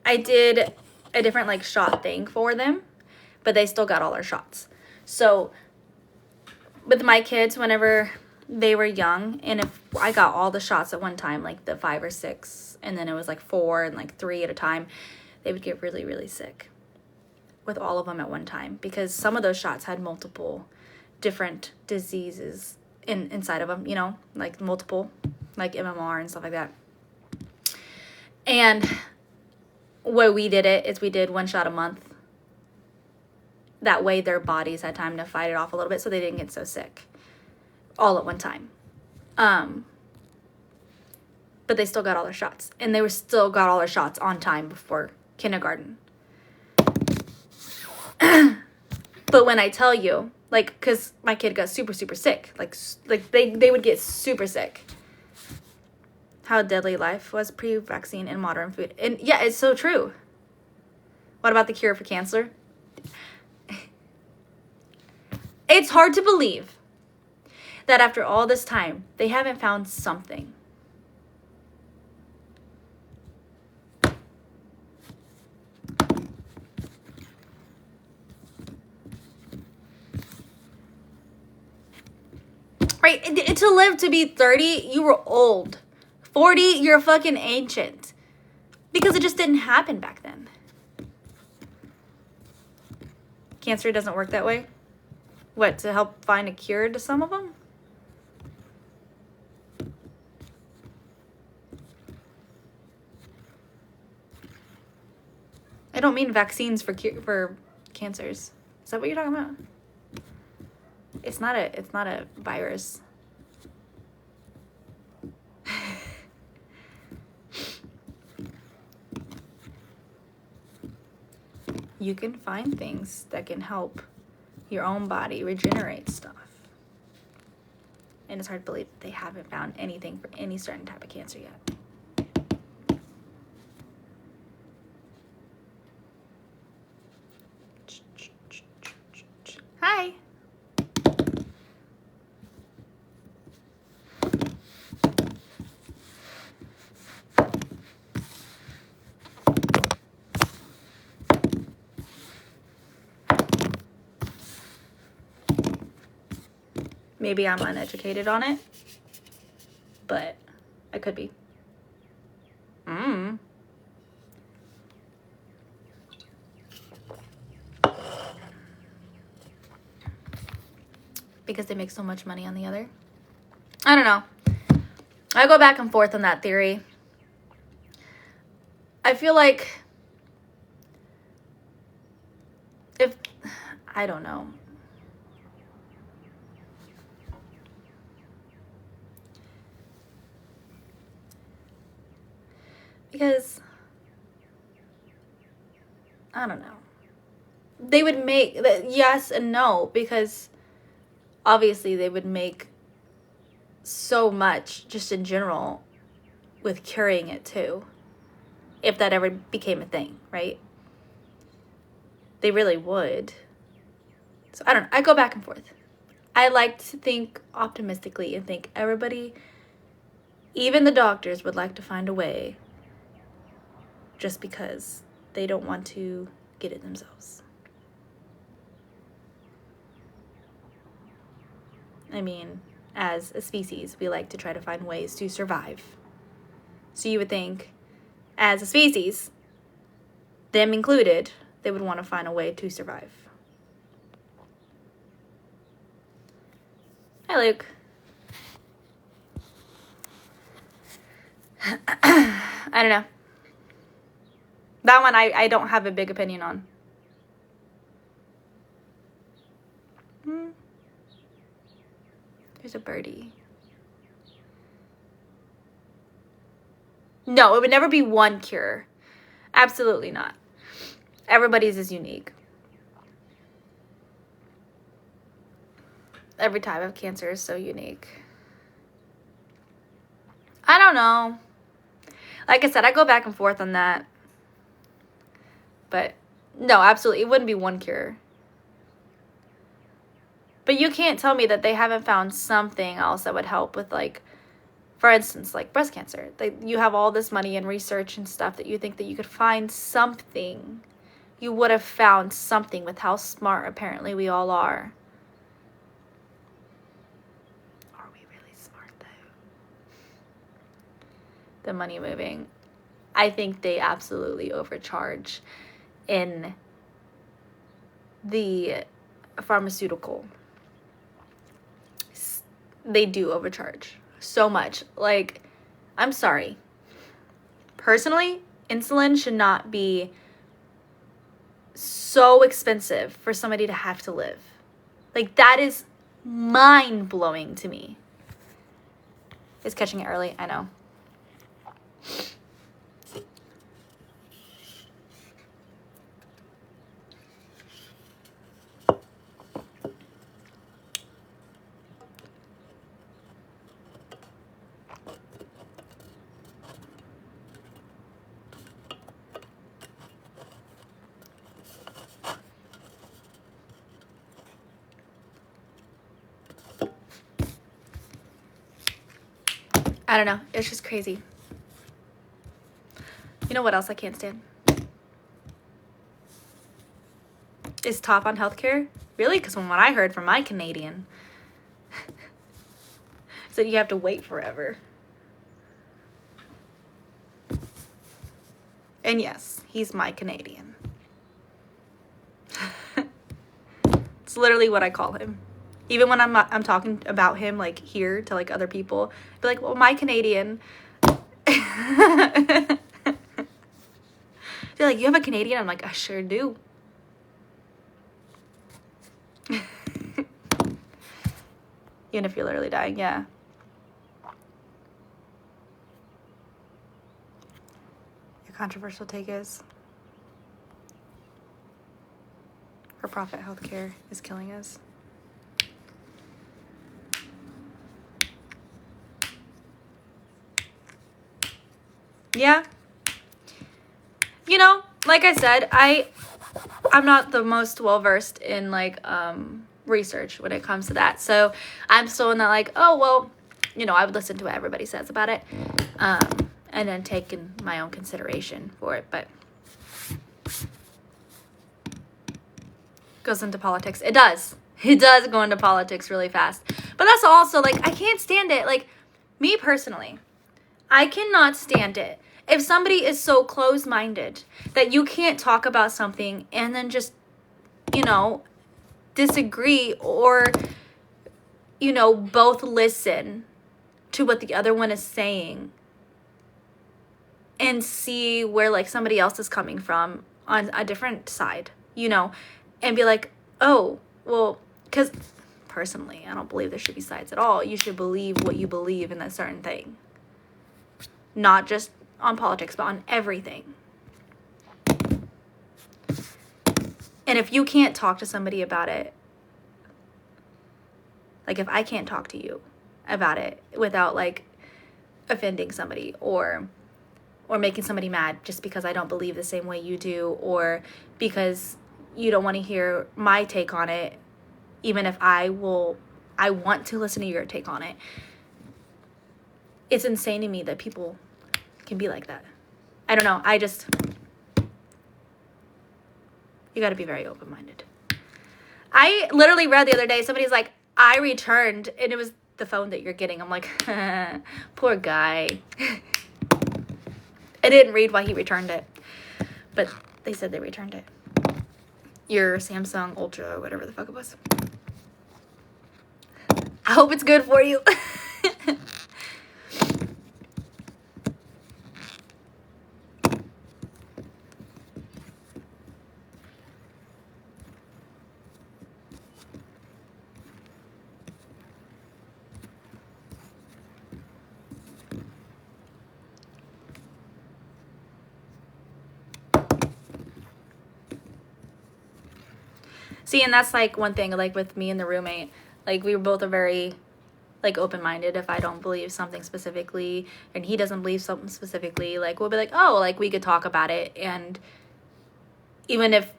Speaker 1: did a different like shot thing for them, but they still got all their shots. So with my kids, whenever they were young, and if I got all the shots at one time, like the 5 or 6, and then it was like 4 and like 3 at a time, they would get really, really sick with all of them at one time, because some of those shots had multiple different diseases inside of them, you know, like multiple, like MMR and stuff like that. And what we did is we did 1 shot a month. That way their bodies had time to fight it off a little bit so they didn't get so sick all at one time. But they still got all their shots. And they still got all their shots on time before kindergarten. But when I tell you, like, because my kid got super, super sick. Like they would get super sick. How deadly life was pre-vaccine in modern food. And yeah, it's so true. What about the cure for cancer? It's hard to believe that after all this time, they haven't found something. Right? To live to be 30, you were old. 40, you're fucking ancient. Because it just didn't happen back then. Cancer doesn't work that way? What, to help find a cure to some of them? I don't mean vaccines for cancers. Is that what you're talking about? It's not a virus. You can find things that can help your own body regenerate stuff. And it's hard to believe that they haven't found anything for any certain type of cancer yet. Hi. Maybe I'm uneducated on it, but I could be. Because they make so much money on the other. I don't know. I go back and forth on that theory. I feel like I don't know. Because, I don't know. They would make, yes and no, because obviously they would make so much just in general with curing it too, if that ever became a thing, right? They really would. So I don't know. I go back and forth. I like to think optimistically and think everybody, even the doctors, would like to find a way just because they don't want to get it themselves. I mean, as a species, we like to try to find ways to survive. So you would think, as a species, them included, they would want to find a way to survive. Hi, Luke. I don't know. That one I don't have a big opinion on. There's a birdie. No, it would never be one cure. Absolutely not. Everybody's is unique. Every type of cancer is so unique. I don't know. Like I said, I go back and forth on that. But no, absolutely. It wouldn't be one cure. But you can't tell me that they haven't found something else that would help with, like, for instance, like breast cancer. You have all this money and research and stuff that you think that you could find something. You would have found something with how smart apparently we all are. Are we really smart, though? The money moving. I think they absolutely overcharge in the pharmaceutical they do overcharge so much. Like, I'm sorry. Personally, insulin should not be so expensive for somebody to have to live. Like, that is mind-blowing to me. It's catching it early, I know. I don't know. It's just crazy. You know what else I can't stand? Is top on healthcare. Really? Because from what I heard from my Canadian, said you have to wait forever. And yes, he's my Canadian. It's literally what I call him. Even when I'm talking about him, like, here to, like, other people, be like, well, my Canadian. They're like, you have a Canadian? I'm like, I sure do. Even if you're literally dying, yeah. Your controversial take is for-profit healthcare is killing us. Yeah. You know, like I said, I'm not the most well-versed in, like, research when it comes to that. So I'm still in that, like, oh, well, you know, I would listen to what everybody says about it. And then take in my own consideration for it. But goes into politics. It does. It does go into politics really fast. But that's also, like, I can't stand it. Like, me personally, I cannot stand it if somebody is so close-minded that you can't talk about something and then just, you know, disagree or, you know, both listen to what the other one is saying and see where, like, somebody else is coming from on a different side, you know, and be like, oh, well, because personally, I don't believe there should be sides at all. You should believe what you believe in that certain thing. Not just on politics, but on everything. And if you can't talk to somebody about it, like, if I can't talk to you about it without, like, offending somebody or making somebody mad just because I don't believe the same way you do, or because you don't want to hear my take on it, even if I want to listen to your take on it. It's insane to me that people can be like that. I don't know. You got to be very open-minded. I literally read the other day, somebody's like, I returned, and it was the phone that you're getting. I'm like, poor guy. I didn't read why he returned it, but they said they returned it. Your Samsung Ultra or whatever the fuck it was. I hope it's good for you. See, and that's, like, one thing, like, with me and the roommate, like, we both are very, like, open-minded. If I don't believe something specifically and he doesn't believe something specifically, like, we'll be like, oh, like, we could talk about it. And even if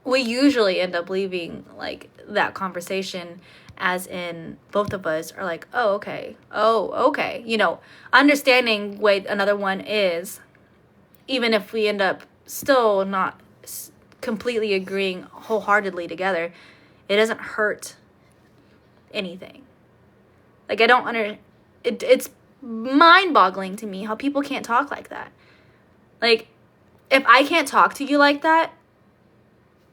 Speaker 1: we usually end up leaving, like, that conversation as in both of us are like, oh, okay, you know, understanding what another one is, even if we end up still not completely agreeing wholeheartedly together, it doesn't hurt anything. Like, I don't it's mind-boggling to me how people can't talk like that. Like, if I can't talk to you like that,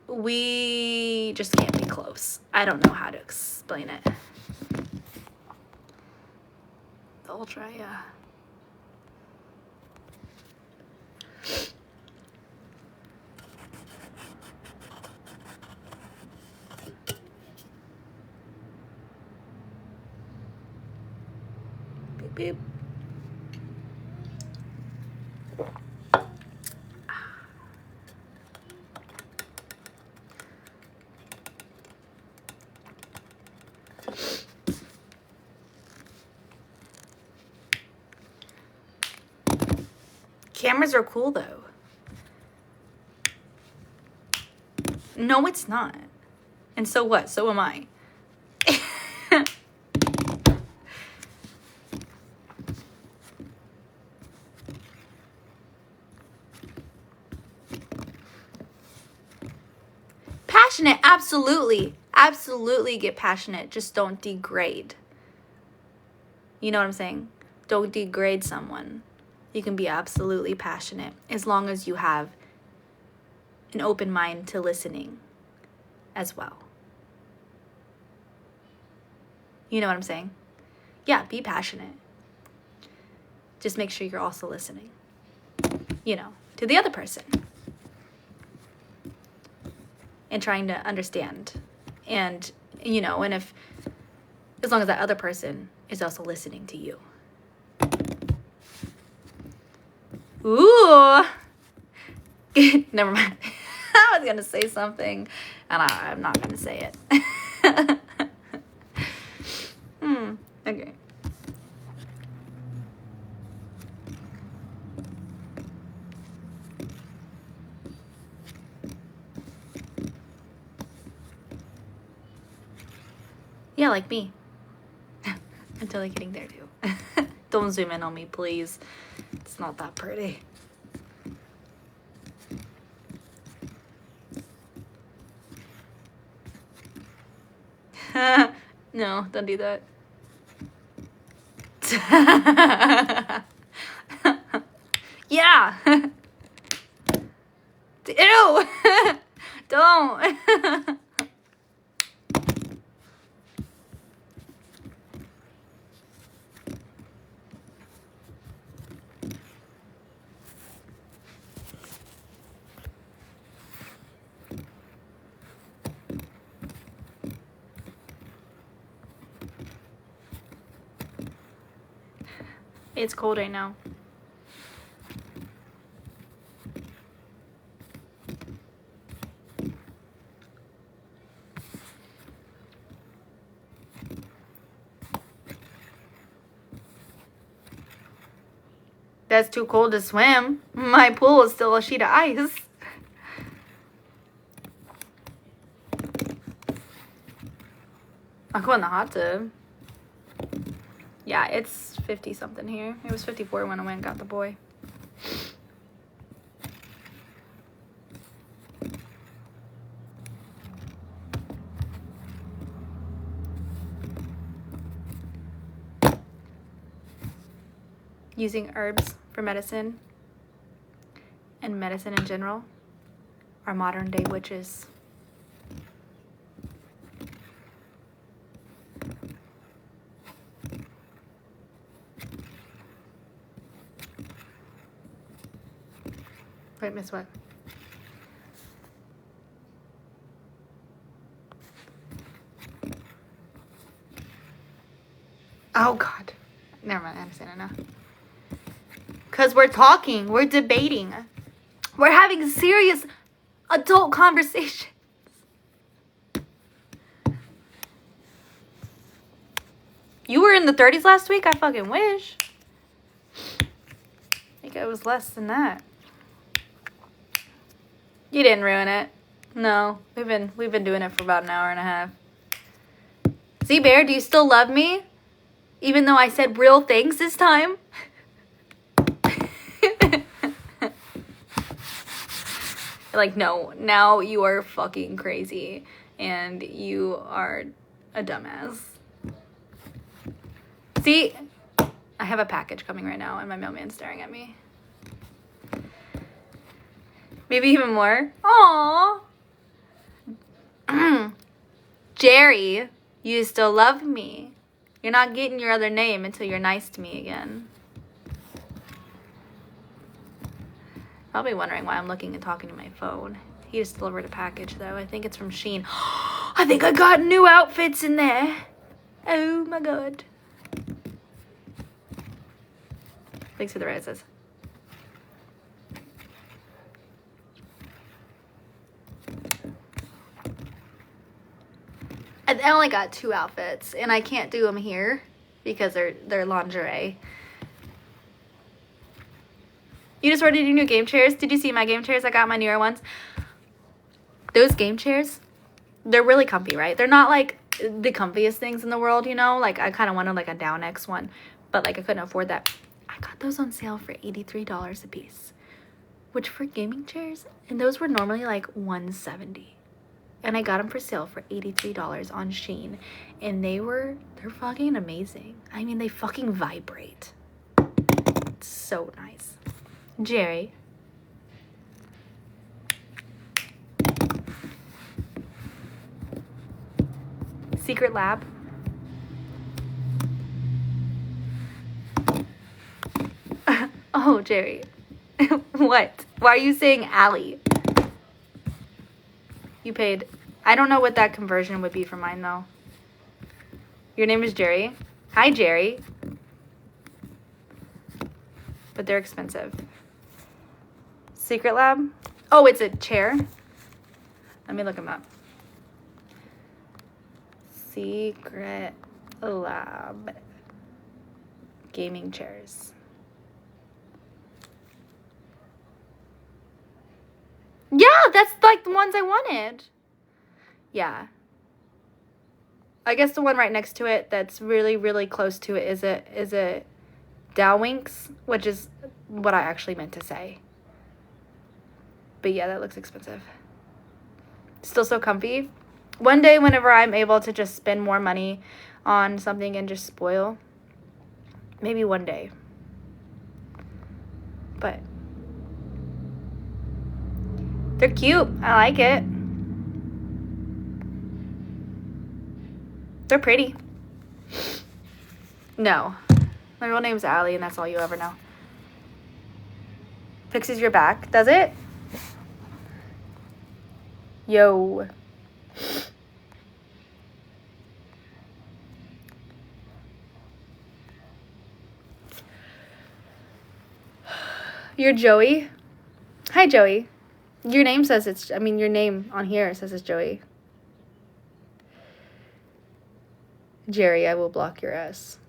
Speaker 1: we just can't be close. I don't know how to explain it. The Ultra, yeah. Beep, beep. Cameras are cool though. No, it's not. And so what? So am I. Passionate, absolutely. Absolutely get passionate. Just don't degrade. You know what I'm saying? Don't degrade someone. You can be absolutely passionate as long as you have an open mind to listening as well. You know what I'm saying? Yeah, be passionate. Just make sure you're also listening, you know, to the other person. And trying to understand. And, you know, and if, as long as that other person is also listening to you. Ooh. Never mind. I was going to say something, and I'm not going to say it. Okay. Yeah, like me. I'm totally getting there too. Don't zoom in on me, please. It's not that pretty. No, don't do that. Yeah. Ew. Don't. It's cold right now. That's too cold to swim. My pool is still a sheet of ice. I'll go in the hot tub. Yeah, it's 50 something here. It was 54 when I went and got the boy. Using herbs for medicine and medicine in general are modern day witches. Wait, miss what? Oh God. Never mind, I understand it now. Because we're talking, we're debating, we're having serious adult conversations. You were in the 30s last week? I fucking wish. I think it was less than that. You didn't ruin it. No, we've been doing it for about an hour and a half. See, Bear, do you still love me? Even though I said real things this time? Like, no, now you are fucking crazy and you are a dumbass. See, I have a package coming right now and my mailman's staring at me. Maybe even more. Aww. Jerry, you still love me. You're not getting your other name until you're nice to me again. Probably wondering why I'm looking and talking to my phone. He just delivered a package, though. I think it's from Shein. I think I got new outfits in there. Oh, my God. Thanks for the roses. I only got 2 outfits, and I can't do them here because they're lingerie. You just ordered your new game chairs? Did you see my game chairs? I got my newer ones. Those game chairs, they're really comfy, right? They're not like the comfiest things in the world, you know? Like, I kind of wanted like a Down X one, but like I couldn't afford that. I got those on sale for $83 a piece, which for gaming chairs, and those were normally like $170. And I got them for sale for $83 on Shein, and they're fucking amazing. I mean, they fucking vibrate. It's so nice. Jerry. Secret Lab. Oh, Jerry. What? Why are you saying Allie? You paid. I don't know what that conversion would be for mine, though. Your name is Jerry. Hi, Jerry. But they're expensive. Secret Lab? Oh, it's a chair? Let me look them up. Secret Lab. Gaming chairs. Yeah, that's like the ones I wanted. Yeah. I guess the one right next to it that's really, really close to it is a Dowwinks, which is what I actually meant to say. But yeah, that looks expensive. Still so comfy. One day, whenever I'm able to just spend more money on something and just spoil, maybe one day. But they're cute. I like it. They're pretty. No. My real name's Allie, and that's all you ever know. Fixes your back, does it? Yo. You're Joey? Hi, Joey. Your name says your name on here says it's Joey. Jerry, I will block your ass.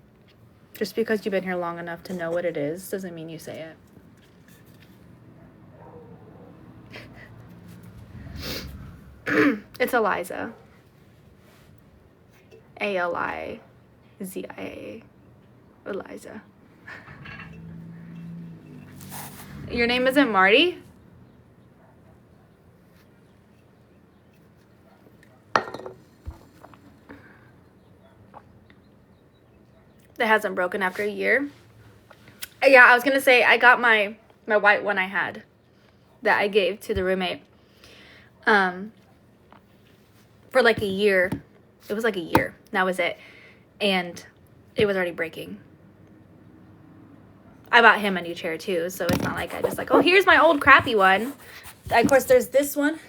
Speaker 1: Just because you've been here long enough to know what it is doesn't mean you say it. It's Eliza. Alizia. Eliza. Your name isn't Marty? That hasn't broken after a year. Yeah, I was gonna say I got my white one I had that I gave to the roommate for like a year. It was like a year. That was it. And it was already breaking. I bought him a new chair too, so it's not like I just like, oh, here's my old crappy one. Of course, there's this one,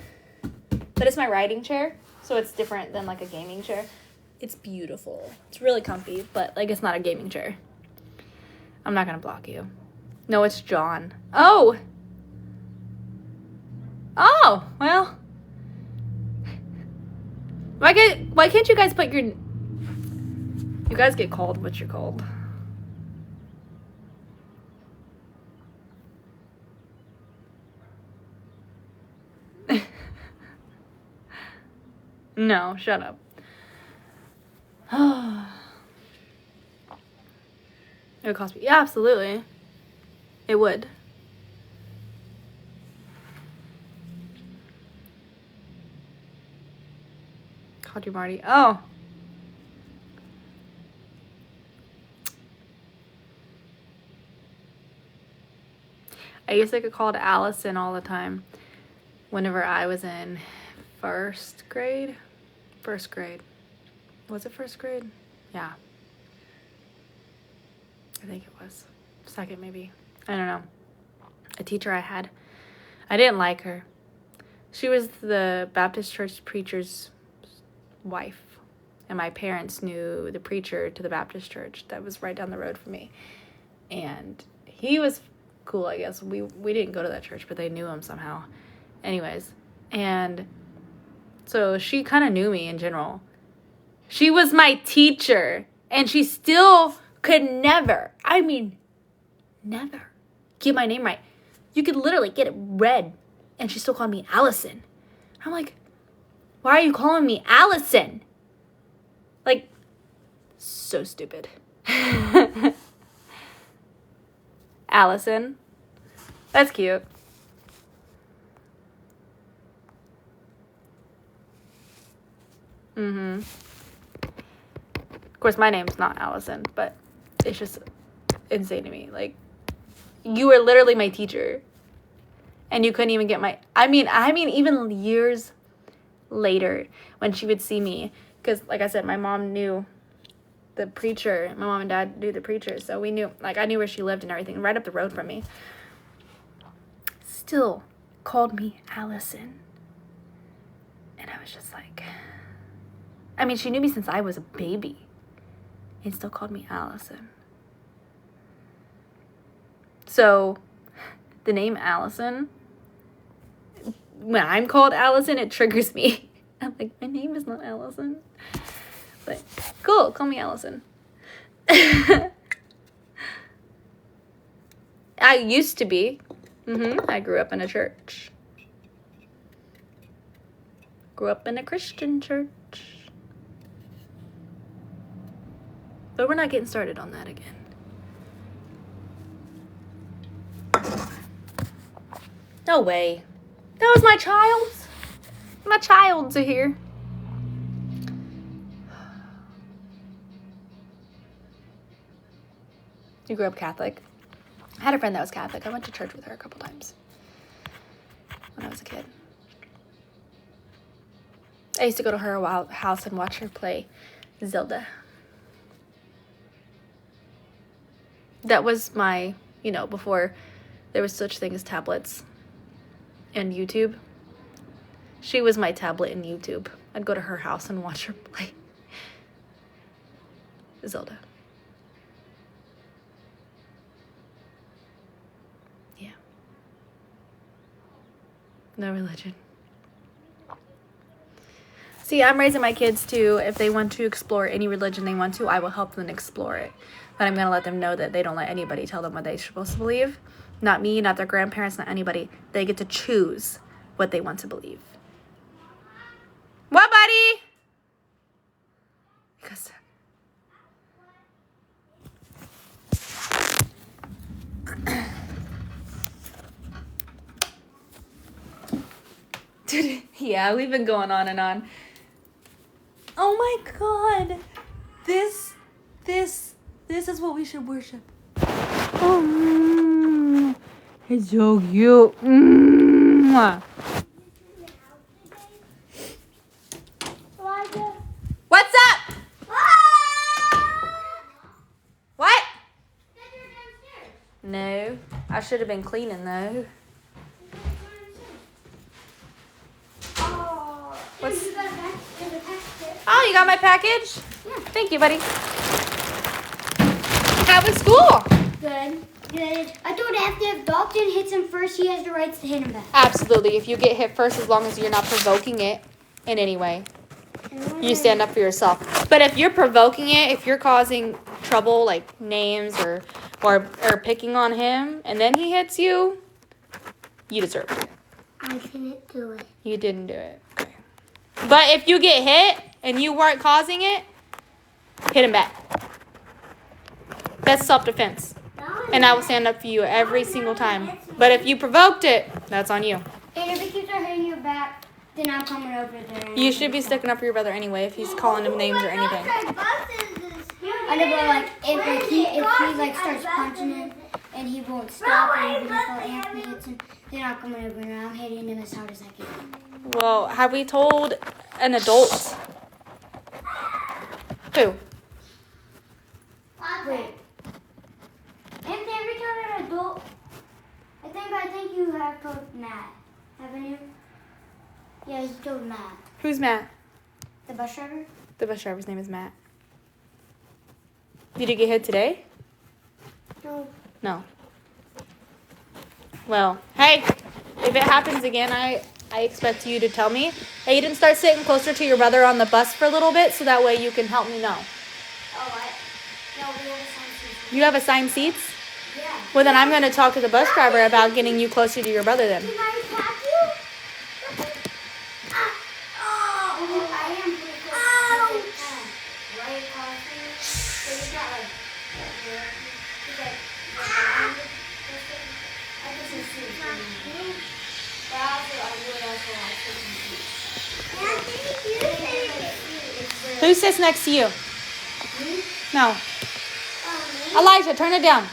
Speaker 1: but it's my riding chair, so it's different than like a gaming chair. It's beautiful. It's really comfy, but like it's not a gaming chair. I'm not gonna block you. No, it's John. Oh! Oh, well. Why can't you guys put your... You guys get called what you're called. No, shut up. It would cost me. Yeah, absolutely. It would. Called you Marty. Oh. I used to get called Allison all the time whenever I was in first grade. Was it first grade? Yeah. I think it was. Second, maybe. I don't know. A teacher I had. I didn't like her. She was the Baptist church preacher's wife. And my parents knew the preacher to the Baptist church that was right down the road from me. And he was cool, I guess. We didn't go to that church, but they knew him somehow. Anyways. And so she kind of knew me in general. She was my teacher. And she still could never get my name right. You could literally get it read. And she still called me Allison. I'm like, why are you calling me Allison? Like, so stupid. Allison. That's cute. Of course, my name's not Allison, but it's just insane to me. Like, you were literally my teacher. And you couldn't even get my... I mean, even years later, when she would see me, because, like I said, my mom knew the preacher. My mom and dad knew the preacher, so we knew... Like, I knew where she lived and everything, right up the road from me. Still called me Allison. And I was just like... I mean, she knew me since I was a baby. And still called me Allison. So, the name Allison... When I'm called Allison, it triggers me. I'm like, my name is not Allison. But, cool, call me Allison. I used to be. I grew up in a church. Grew up in a Christian church. But we're not getting started on that again. No way. That was my child's. My child's are here. You grew up Catholic? I had a friend that was Catholic. I went to church with her a couple times when I was a kid. I used to go to her house and watch her play Zelda. That was my, before there was such thing as tablets and YouTube. She was my tablet and YouTube. I'd go to her house and watch her play Zelda. Yeah. No religion. See, I'm raising my kids too. If they want to explore any religion they want to, I will help them explore it. But I'm going to let them know that they don't let anybody tell them what they're supposed to believe. Not me, not their grandparents, not anybody. They get to choose what they want to believe. What, buddy? Because... Dude, yeah, we've been going on and on. Oh my God. This is what we should worship. Oh, it's so cute. What's up? What? No, I should have been cleaning though. What's... Oh, you got my package? Yeah. Thank you, buddy. How was school?
Speaker 2: Good. I told After if Dalton hits him first, he has the rights to hit him back.
Speaker 1: Absolutely. If you get hit first, as long as you're not provoking it in any way, you stand up for yourself. But if you're provoking it, if you're causing trouble, like names or picking on him, and then he hits you, you deserve it.
Speaker 2: I didn't do it.
Speaker 1: You didn't do it. Okay. But if you get hit and you weren't causing it, hit him back. That's self-defense. And I will stand up for you every single time. But if you provoked it, that's on you.
Speaker 2: And if he keeps on hitting your back, then I'm coming over there.
Speaker 1: You should be sticking up for your brother anyway if he's calling him names or anything.
Speaker 2: I know, but if he starts punching him and he won't stop, or even if Anthony hits him, then I'm coming over and I'm hitting him as hard as I can.
Speaker 1: Well, have we told an adult? Who?
Speaker 2: Wait. I think you have told Matt. Haven't you? Yeah, you told Matt.
Speaker 1: Who's Matt?
Speaker 2: The bus driver?
Speaker 1: The bus driver's name is Matt. Did you get hit today?
Speaker 2: No.
Speaker 1: No. Well, hey, if it happens again, I expect you to tell me. Hey, you didn't start sitting closer to your brother on the bus for a little bit so that way you can help me know.
Speaker 2: Oh, what? No, we have assigned seats.
Speaker 1: You have assigned seats?
Speaker 2: Yeah.
Speaker 1: Well, then I'm going to talk to the bus driver about getting you closer to your brother then.
Speaker 2: Can I tap you? Oh, I am pretty close. Right across me. So you got like, I just see seats. But also, I would also like seats.
Speaker 1: Who sits next to you?
Speaker 2: Me?
Speaker 1: No. Elijah, turn it down.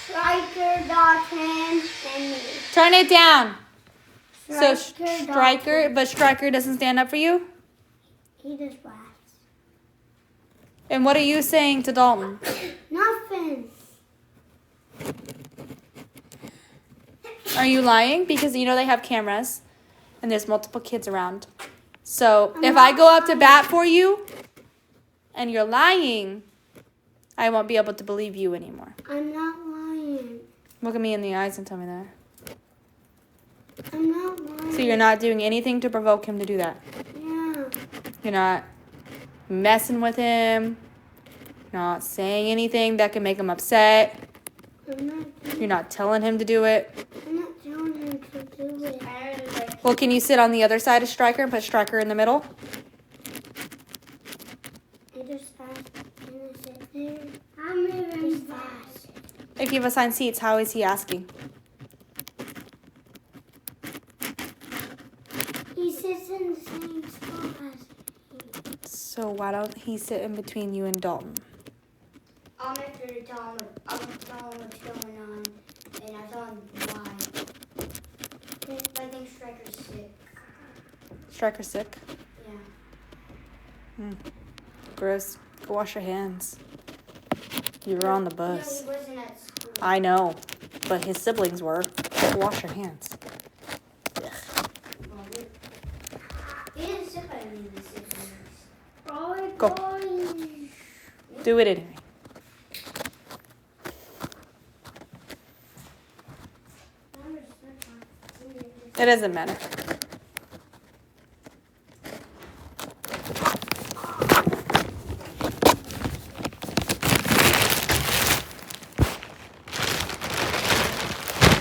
Speaker 2: Striker, Dawson, and me.
Speaker 1: Turn it down. So
Speaker 2: Striker,
Speaker 1: Striker, but Striker doesn't stand up for you?
Speaker 2: He just laughs.
Speaker 1: And what are you saying to Dalton?
Speaker 2: Nothing.
Speaker 1: Are you lying? Because you know they have cameras and there's multiple kids around. So if I go up to bat for you and you're lying, I won't be able to believe you anymore.
Speaker 2: I'm not lying.
Speaker 1: Look at me in the eyes and tell me that.
Speaker 2: I'm not lying.
Speaker 1: So you're not doing anything to provoke him to do that.
Speaker 2: Yeah.
Speaker 1: You're not messing with him. Not saying anything that can make him upset.
Speaker 2: I'm not.
Speaker 1: You're not telling him to do it.
Speaker 2: I'm not telling him to do it.
Speaker 1: Well, can you sit on the other side of Striker and put Striker in the middle?
Speaker 2: I just asked him to sit there. I'm moving fast.
Speaker 1: If you have assigned seats, how is he asking?
Speaker 2: He sits in the same spot as me.
Speaker 1: So why don't he sit in between you and Dalton?
Speaker 2: I'll make sure to tell him. I'll tell him what's going on, and I'll tell him why. I think Striker's sick.
Speaker 1: Striker's sick?
Speaker 2: Yeah.
Speaker 1: Gross. Go wash your hands. You were on the
Speaker 2: No,
Speaker 1: bus.
Speaker 2: he wasn't at school.
Speaker 1: I know, but his siblings were. Go wash your hands.
Speaker 2: He didn't sit by me this evening.
Speaker 1: Go. Do it anyway. It doesn't matter.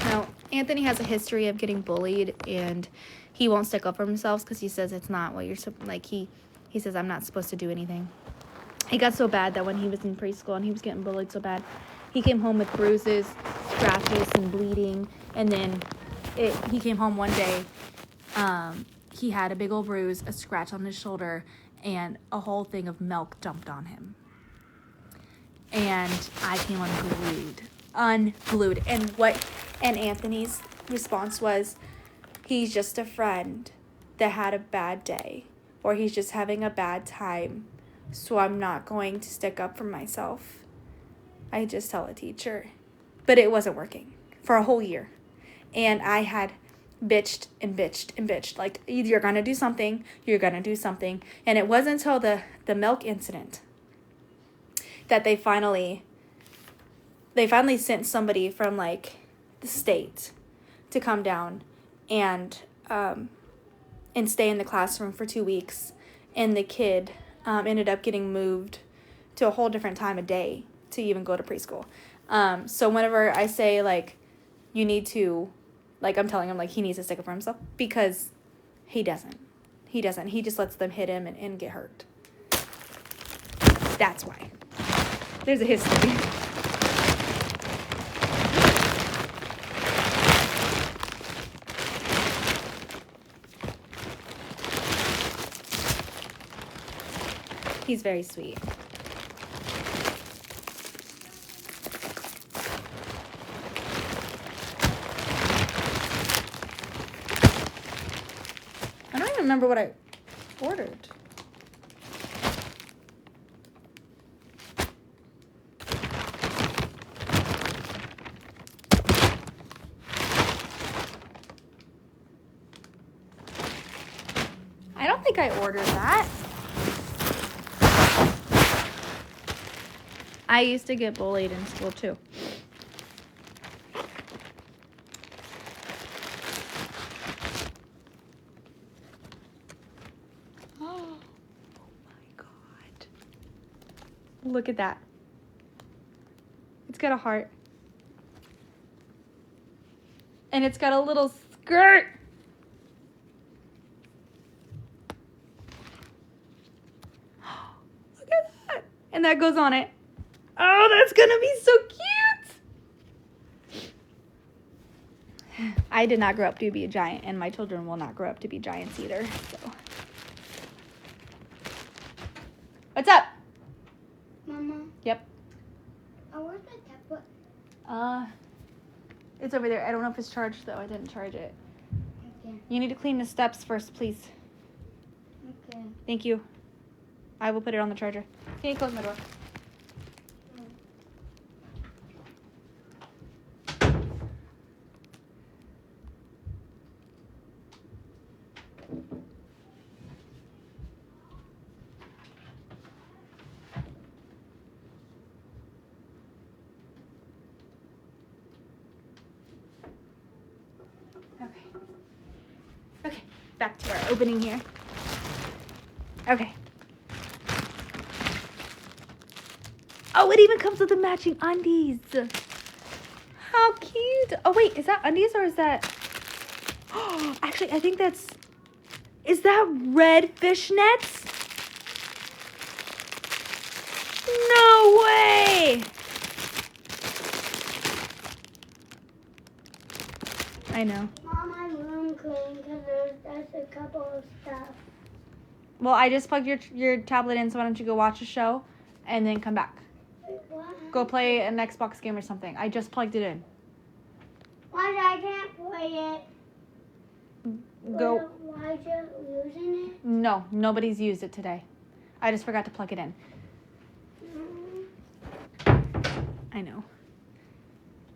Speaker 1: Now, Anthony has a history of getting bullied, and he won't stick up for himself because he says it's not what you're like. He says I'm not supposed to do anything. It got so bad that when he was in preschool and he was getting bullied so bad, he came home with bruises, scratches, and bleeding. And then he came home one day. He had a big old bruise, a scratch on his shoulder, and a whole thing of milk dumped on him. And I came unglued. And Anthony's response was, he's just a friend that had a bad day, or he's just having a bad time, so I'm not going to stick up for myself. I just tell a teacher. But it wasn't working for a whole year. And I had bitched and bitched and bitched. Like, you're going to do something. You're going to do something. And it wasn't until the milk incident that they finally sent somebody from, like, the state to come down and stay in the classroom for 2 weeks. And the kid ended up getting moved to a whole different time of day to even go to preschool. So whenever I say, like, you need to, like, I'm telling him, like, he needs to stick up for himself, because he doesn't. He just lets them hit him and get hurt. That's why. There's a history. He's very sweet. I don't even remember what I ordered. think I ordered that. I used to get bullied in school too. Oh my God. Look at that. It's got a heart. And it's got a little skirt. Look at that. And that goes on it. Oh, that's gonna be so cute. I did not grow up to be a giant, and my children will not grow up to be giants either. So, what's up?
Speaker 2: Mama.
Speaker 1: Yep.
Speaker 2: Oh, where's my tablet?
Speaker 1: It's over there. I don't know if it's charged though. I didn't charge it.
Speaker 2: Okay.
Speaker 1: You need to clean the steps first, please.
Speaker 2: Okay.
Speaker 1: Thank you. I will put it on the charger. Can you close my door? Okay, back to our opening here. Okay. Oh, it even comes with the matching undies. How cute. Oh, wait, is that undies or is that... Oh, actually, I think that's... Is that red fishnets? No way. I know.
Speaker 2: Mom, my room clean because there's a couple of stuff.
Speaker 1: Well, I just plugged your tablet in, so why don't you go watch a show and then come back.
Speaker 2: What?
Speaker 1: Go play an Xbox game or something. I just plugged it in.
Speaker 2: Why I can't play it?
Speaker 1: Go.
Speaker 2: Why you using it?
Speaker 1: No, nobody's used it today. I just forgot to plug it in. I know.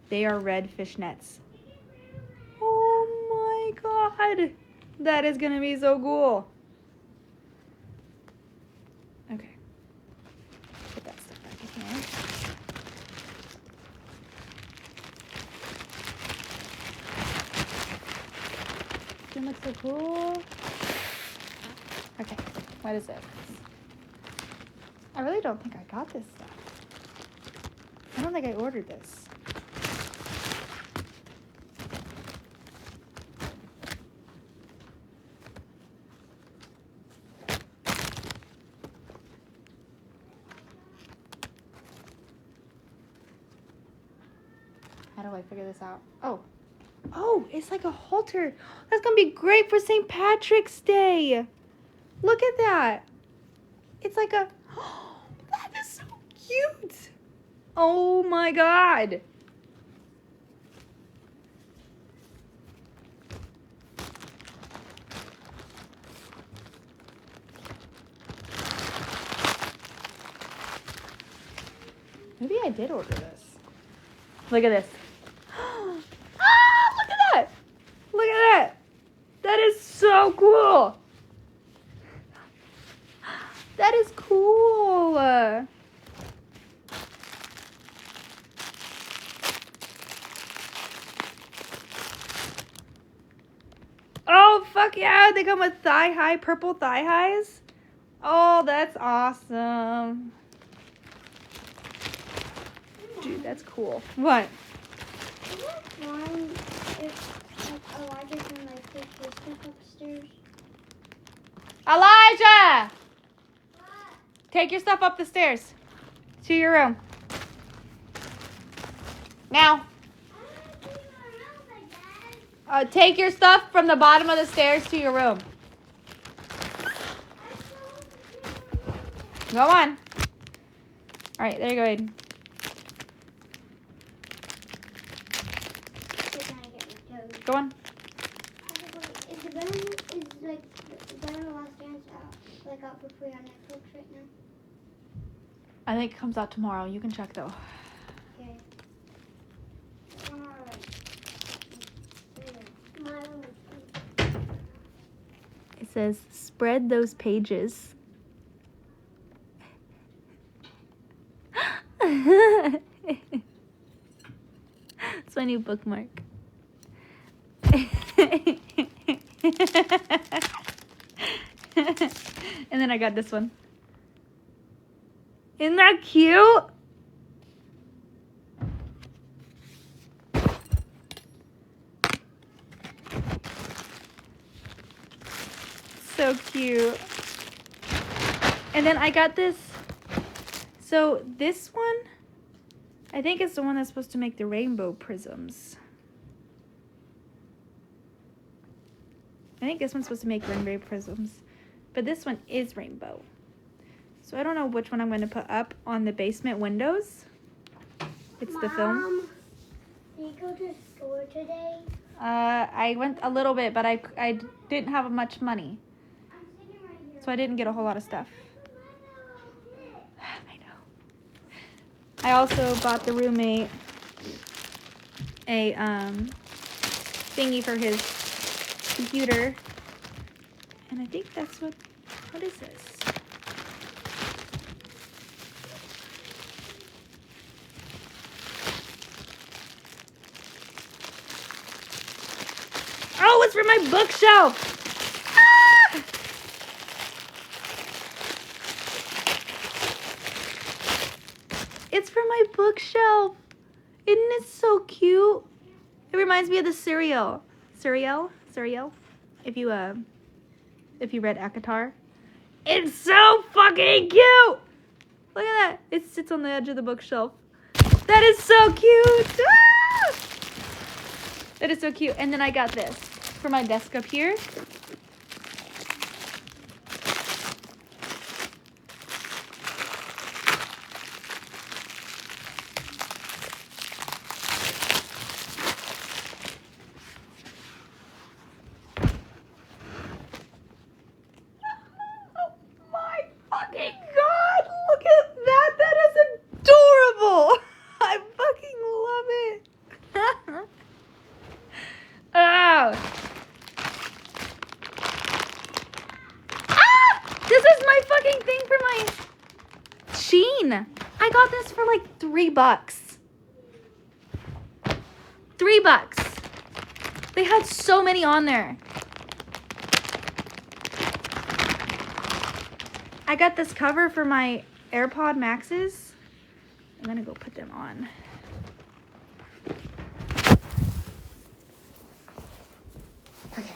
Speaker 1: They are red fishnets. Oh my God. That is going to be so cool. Okay. Put that stuff back in here. It looks so cool. Okay, what is it? I really don't think I got this stuff. I don't think I ordered this. How do I figure this out? Oh, it's like a halter. That's gonna be great for St. Patrick's Day. Look at that. It's like a, oh, that is so cute. Oh my God. Maybe I did order this. Look at this. Ah, look at that. Look at that. That is so cool. That is cool. Oh, fuck yeah. They come with thigh-high, purple thigh-highs. Oh, that's awesome. Dude, that's cool. What?
Speaker 2: Isn't it fun if Elijah can take his stuff upstairs?
Speaker 1: Elijah! Take your stuff up the stairs to your room. Now. Take your stuff from the bottom of the stairs to your room. Go on. All right, there you go, Aiden. Go on.
Speaker 2: Is the Better Last Dance out for free on Netflix right now?
Speaker 1: I think it comes out tomorrow. You can check though.
Speaker 2: Okay.
Speaker 1: says, spread those pages. It's my new bookmark. And then I got this one. Isn't that cute? So cute. And then I got this. So this one, I think it's the one that's supposed to make the rainbow prisms. I think this one's supposed to make rainbow prisms. But this one is rainbow. So I don't know which one I'm going to put up on the basement windows. It's the film.
Speaker 2: Mom, did you go to the store today?
Speaker 1: I went a little bit, but I didn't have much money.
Speaker 2: I'm sitting right here.
Speaker 1: So I didn't get a whole lot of stuff. I know. I also bought the roommate a thingy for his computer. And I think that's what is this? Oh, it's for my bookshelf. Ah! It's for my bookshelf. Isn't it so cute? It reminds me of the cereal. Cereal? If you read Akatar. It's so fucking cute! Look at that. It sits on the edge of the bookshelf. That is so cute! Ah! That is so cute. And then I got this for my desk up here. Oh my fucking god! Look at that! That is adorable! I fucking love it! Oh! Ah! This is my fucking thing for my Sheen. I got this for like $3. $3. They had so many on there. I got this cover for my AirPod Maxes. I'm gonna go put them on.
Speaker 2: Okay.